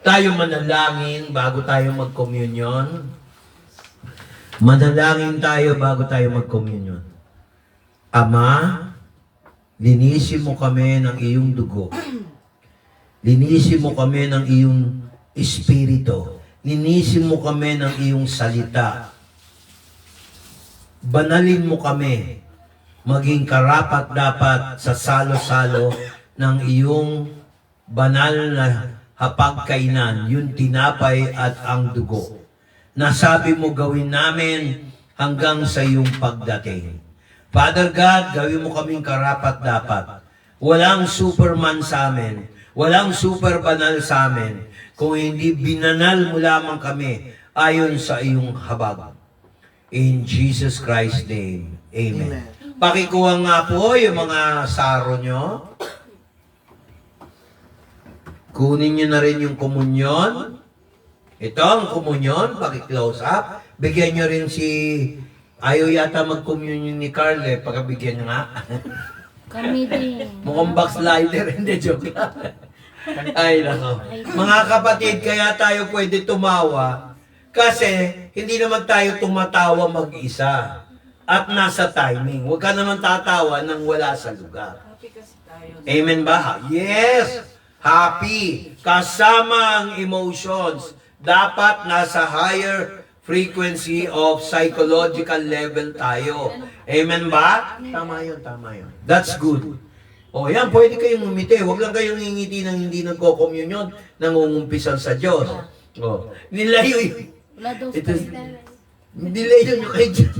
Tayo manalangin bago tayo mag-communion. Manalangin tayo bago tayo mag-communion. Ama, linisin mo kami ng iyong dugo. Linisin mo kami ng iyong espiritu. Linisin mo kami ng iyong salita. Banalin mo kami. Maging karapat-dapat sa salo-salo ng iyong banal na hapagkainan, yung tinapay at ang dugo. Nasabi mo gawin namin hanggang sa iyong pagdating. Father God, gawin mo kaming karapat-dapat. Walang superman sa amin. Walang super banal sa amin. Kung hindi binanal mo lamang kami ayon sa iyong habag. In Jesus Christ's name, Amen. Pakikuha nga po yung mga saro nyo. Kunin nyo na rin yung komunyon. Ito ang komunyon, paki-close up. Bigyan nyo rin si... Ayaw yata mag-communion ni Carl eh, pagkabigyan nyo nga. Kami din. Mukhang backslider, hindi, joke lang. Ay, nako. Mga kapatid, kaya tayo pwede tumawa kasi hindi naman tayo tumatawa mag-isa at nasa timing. Huwag ka naman tatawa nang wala sa lugar. Amen ba? Yes! Happy. Kasama ang emotions. Dapat nasa higher frequency of psychological level tayo. Amen ba? Tama yun, tama yun. That's good. O yan, pwede kayong umiti. Huwag lang kayong ngingiti ng hindi nagko-communion, nangungumpisan sa Diyos. O, nilayo yun. Wala daw Ito, style. nilayo nyo kay Diyos.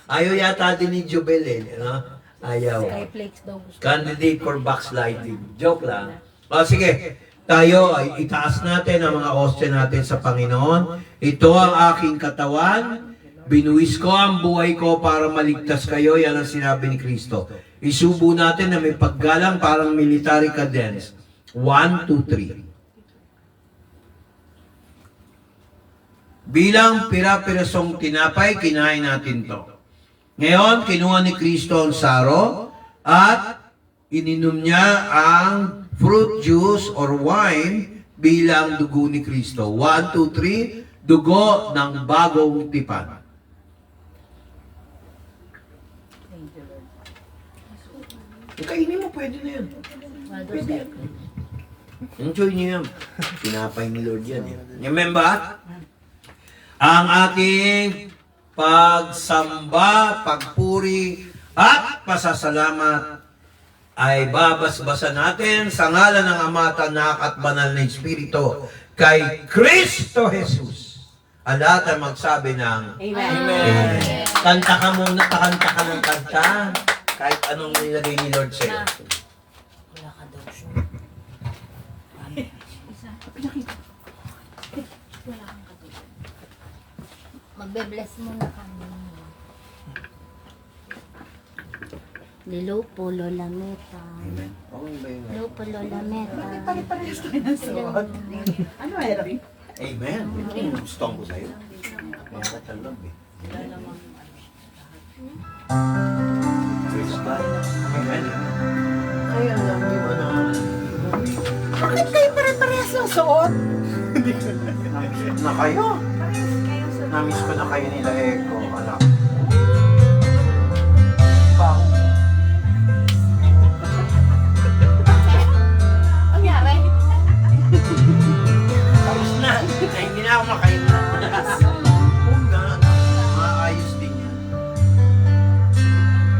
Ayaw yata din ni Jubel eh. No? Ayaw. Skyflakes daw gusto. Candidate for backsliding. Joke lang. O sige, tayo ay itaas natin ang mga ostya natin sa Panginoon. Ito ang aking katawan. Binuwis ko ang buhay ko para maligtas kayo. Yan ang sinabi ni Kristo. Isubo natin na may paggalang parang military cadence. 1, 2, 3. Bilang pira-pirasong tinapay, kinain natin to. Ngayon, kinuha ni Kristo ang saro at ininom niya ang fruit juice or wine bilang dugo ni Kristo. 1, 2, 3, dugo ng bagong tipan. Kainin mo, pwede na yan. Pwede yan. Enjoy niyo yan. Pinapay ni Lord yan. Remember? Ang ating pagsamba, pagpuri, at pasasalamat ay babasbasan natin sa ngalan ng Ama, Anak at Banal na Espiritu kay Kristo Jesus. Ang lahat ay magsabi ng Amen. Kanta ka muna, kanta ka ng kanta. Kahit anong nilagay ni Lord sa'yo. Wala ka daw siya. Magbe-bless muna kami. Lilupo, Lola Meta. Amen. Okay ba yun? Lilupo, Lola Meta. Pare-parehas tayo ng suot. Ano, Eric? Amen. Gusto ko sa'yo. Kaya ka talab eh. Praise God. Amen. Kaya alam mo ba na Bakit kayo pare-parehas ng suot? na kayo? Namiss ko na kayo nila Eko. Alam. Ang yari? Tapos na. Ay, hindi na ako makain na. Huwag na. Maayos din yan.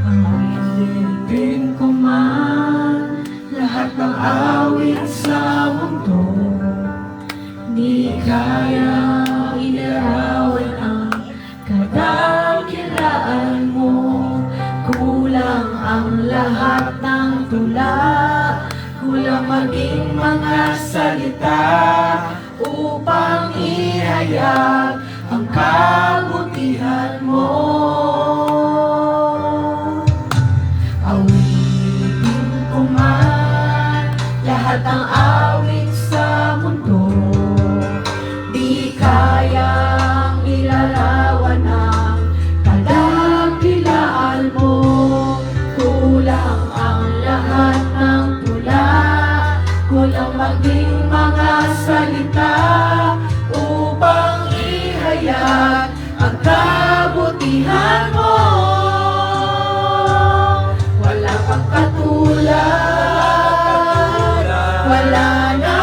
Pangilipin ko man lahat ng awit sa mundo, di kaya ilarawan ang kadakilaan mo. Kulang ang lahat ng tula, kulang maging mga salita upang ihayag ang kabutihan mo. Awitin ko man lahat ng awit sa mundo, di kayang ilarawan ang kadakilaan mo. Kulang ang lahat ng tula, kulang maging mga salita upang ihayag ang kabutihan mo. Wala pang katulad, wala na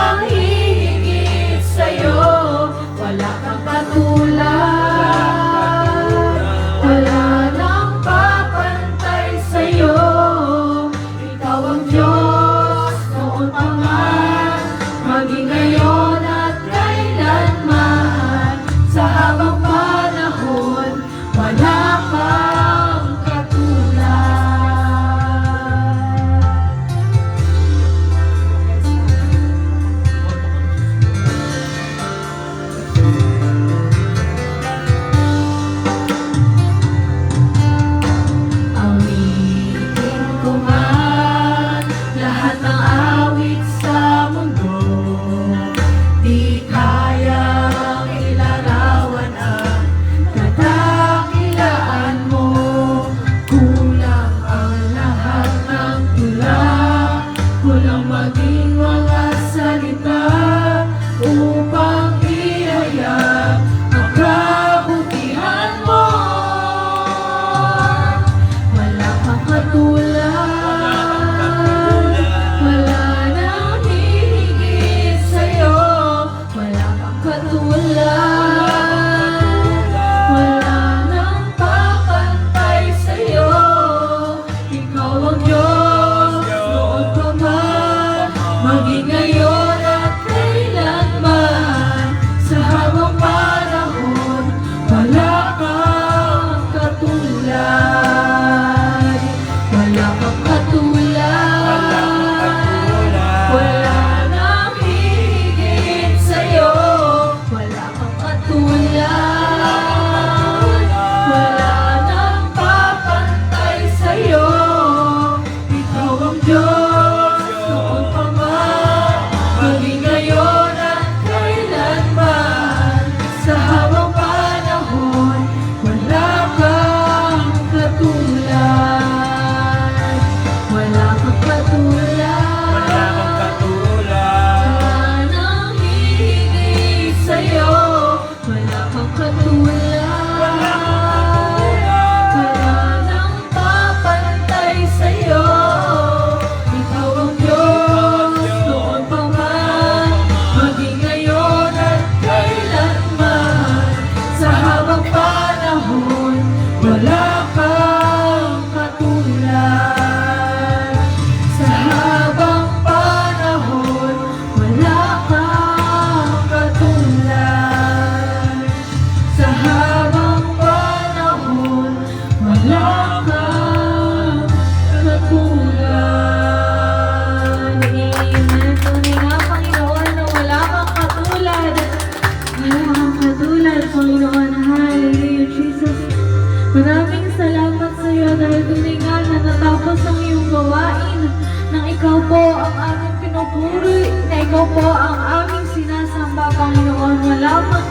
po ang aming pinupuri, na ikaw po ang aming sinasamba, Panginoon.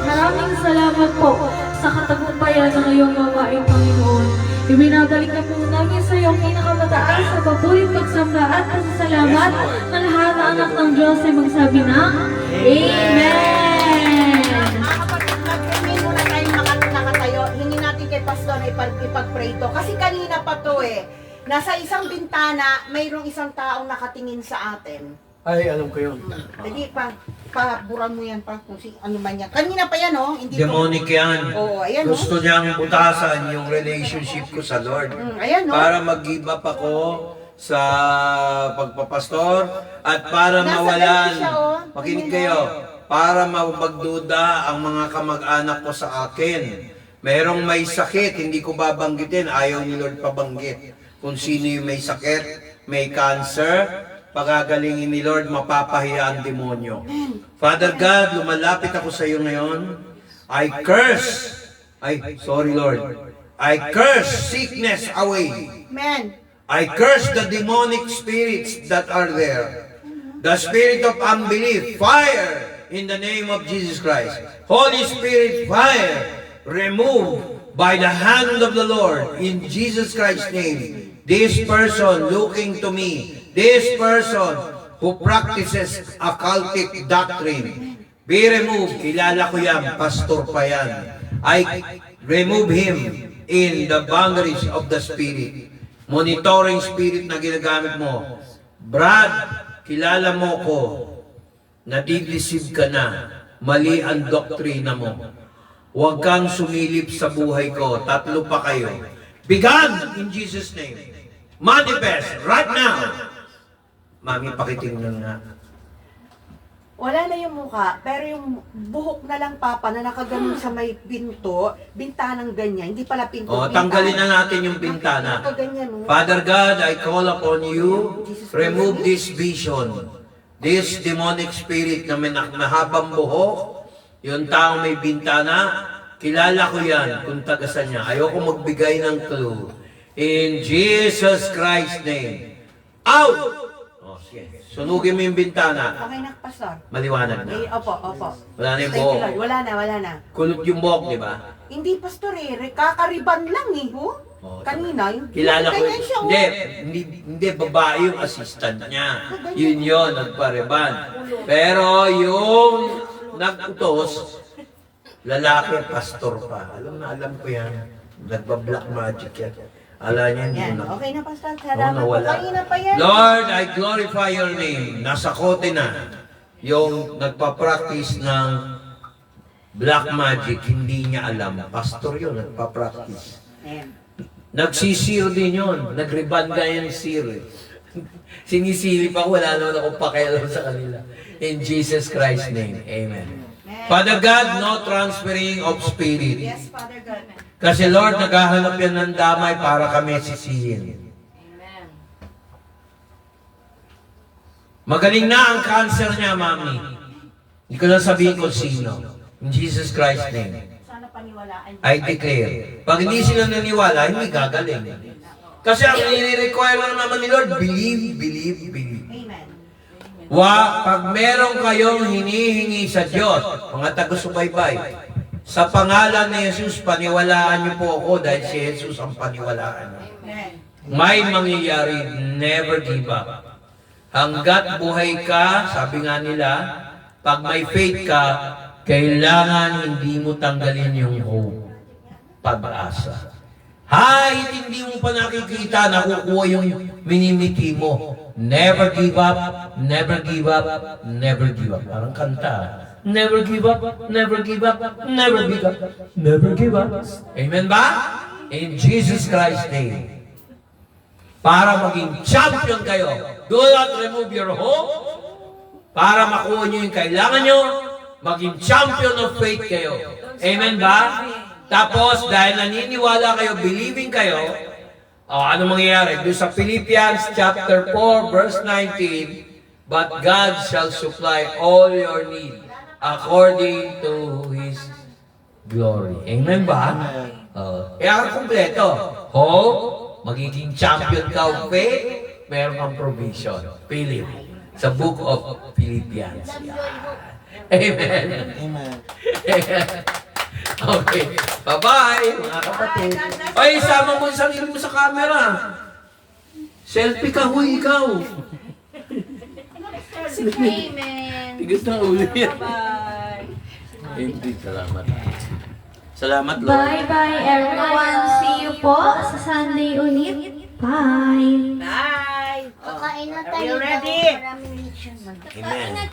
Maraming salamat po sa katagumpayan ng iyong gawain, Panginoon. Ibinabalik na po namin sa iyong pinakamataas sa paburing pagsamba at pasasalamat na lahat ng anak ng Diyos ay magsabi ng Amen! Mga kapatid, mag-remain muna tayo nakatayo. Hingin natin kay Pastor na ipag-pray to. Kasi kanina pa to nasa isang bintana, mayroong isang taong nakatingin sa atin. Ay, alam ko yun. Hindi paburan mo yan pa kung ano man yan. Kanina pa yan, oh. Hindi Demonic yan. Oo, ayan, Gusto niyang butasan yung relationship ko sa Lord. Ayan, no? Para mag-give up ako sa pagpapastor at para Nasa mawalan, ganun siya, oh. makinig kayo, para magduda ang mga kamag-anak ko sa akin. Merong may sakit, hindi ko babanggitin, ayaw ni Lord pabanggit. Kung sino yung may sakit, may cancer, pagagalingin ni Lord, mapapahiya ang demonyo. Father God, lumalapit ako sa iyo ngayon. I curse, sorry Lord, I curse sickness away. Amen. I curse the demonic spirits that are there. The spirit of unbelief, fire in the name of Jesus Christ. Holy Spirit, fire, remove by the hand of the Lord in Jesus Christ's name. This person looking to me, this person who practices occultic doctrine, be removed. Kilala ko yan, pastor pa yan. I remove him in the boundaries of the Spirit. Monitoring spirit na ginagamit mo. Brad, kilala mo ko. Nadideceive ka na. Mali ang doktrina mo. Huwag kang sumilip sa buhay ko. Tatlo pa kayo. Began in Jesus' name. Manifest right now. Mami, pakitingnan nga. Wala na yung mukha, pero yung buhok na lang, Papa, na nakaganon sa may pinto, bintanang ganyan, hindi pala pinto. O, tanggalin na natin yung bintana. Nakaganyan, oh. Father God, I call upon you, remove this vision, this demonic spirit na may nahabang buhok, yung taong may bintana, kilala ko yan kung tagasan niya. Ayoko magbigay ng clue. In Jesus Christ's name. Out! O, sige. Sunugin mo yung bintana. Okay na, Pastor. Maliwanag na. Opo. Wala na yung Thank you, buhok. Lord. Wala na. Kulot yung buhok, di ba? Hindi, Pastor, kakariban lang, oh. Oh, Kanina, yung kilala ko. ganyan siya, oh. Hindi, babae yung assistant niya. Yun, nagpareban. Pero yung nag-utos, lalaki, pastor pa. Alam ko yan. Nagba-black magic yan. Alam niya, hindi Yan, mo na. okay na, Pastor. Salamat po. nawala. Kanina pa yan. Lord, I glorify your name. Nasa kote na. Yung nagpa-practice ng black magic, hindi niya alam. Pastor yun, nagpa-practice. Ayan. Nagsisir din yun. Nagribanda yung sir. Sinisilip ako, wala naman akong pakialam sa kanila. In Jesus Christ's name, amen. Father God, no transferring of spirit. Yes, Father God. Kasi Lord, naghahanap yan ng damay para kami sisihin. Amen. Magaling na ang cancer niya, Mami. Hindi ko na sabihin kung sino. In Jesus Christ's name. Sana paniwalaan. I declare. Pag hindi sila naniwala, hindi gagaling. Kasi ang nire-require lang naman ni Lord, believe. Amen. Pag meron kayong hinihingi sa Diyos, mga taga-subaybay, sa pangalan ni Jesus, paniwalaan niyo po ako dahil si Jesus ang paniwalaan. Amen. May mangyayari, never give up. Hanggat buhay ka, sabi nga nila, pag may faith ka, kailangan hindi mo tanggalin yung hope, pag-asa. Hindi mo pa nakikita, nakukuha yung minimiti mo. Never give up, never give up, never give up. Parang kanta. Never give up, never give up, never give up, never give up. Amen ba? In Jesus Christ's name. Para maging champion kayo. Do not remove your hope. Para makuha nyo yung kailangan nyo, maging champion of faith kayo. Amen ba? Tapos, dahil naniniwala kayo, believing kayo, ano mangyayari? Doon sa Philippians chapter 4, verse 19, but God shall supply all your need according to His glory. Amen ba? Kaya kompleto. Hope, magiging champion ka of faith, meron kang provision. Philip. Sa Book of Philippians. Amen. Amen. Okay. Bye-bye, mga kapatid. Ay, sama mo yung sarili mo sa camera. Selfie ka, huy, ikaw. Amen. Tigas na ulo yan. Hindi, salamat. Salamat, Lord. Bye-bye everyone. See you po sa Sunday ulit. Bye. Bye! Kakain na Are tayo. you ready? Maraming lechon man. Amen.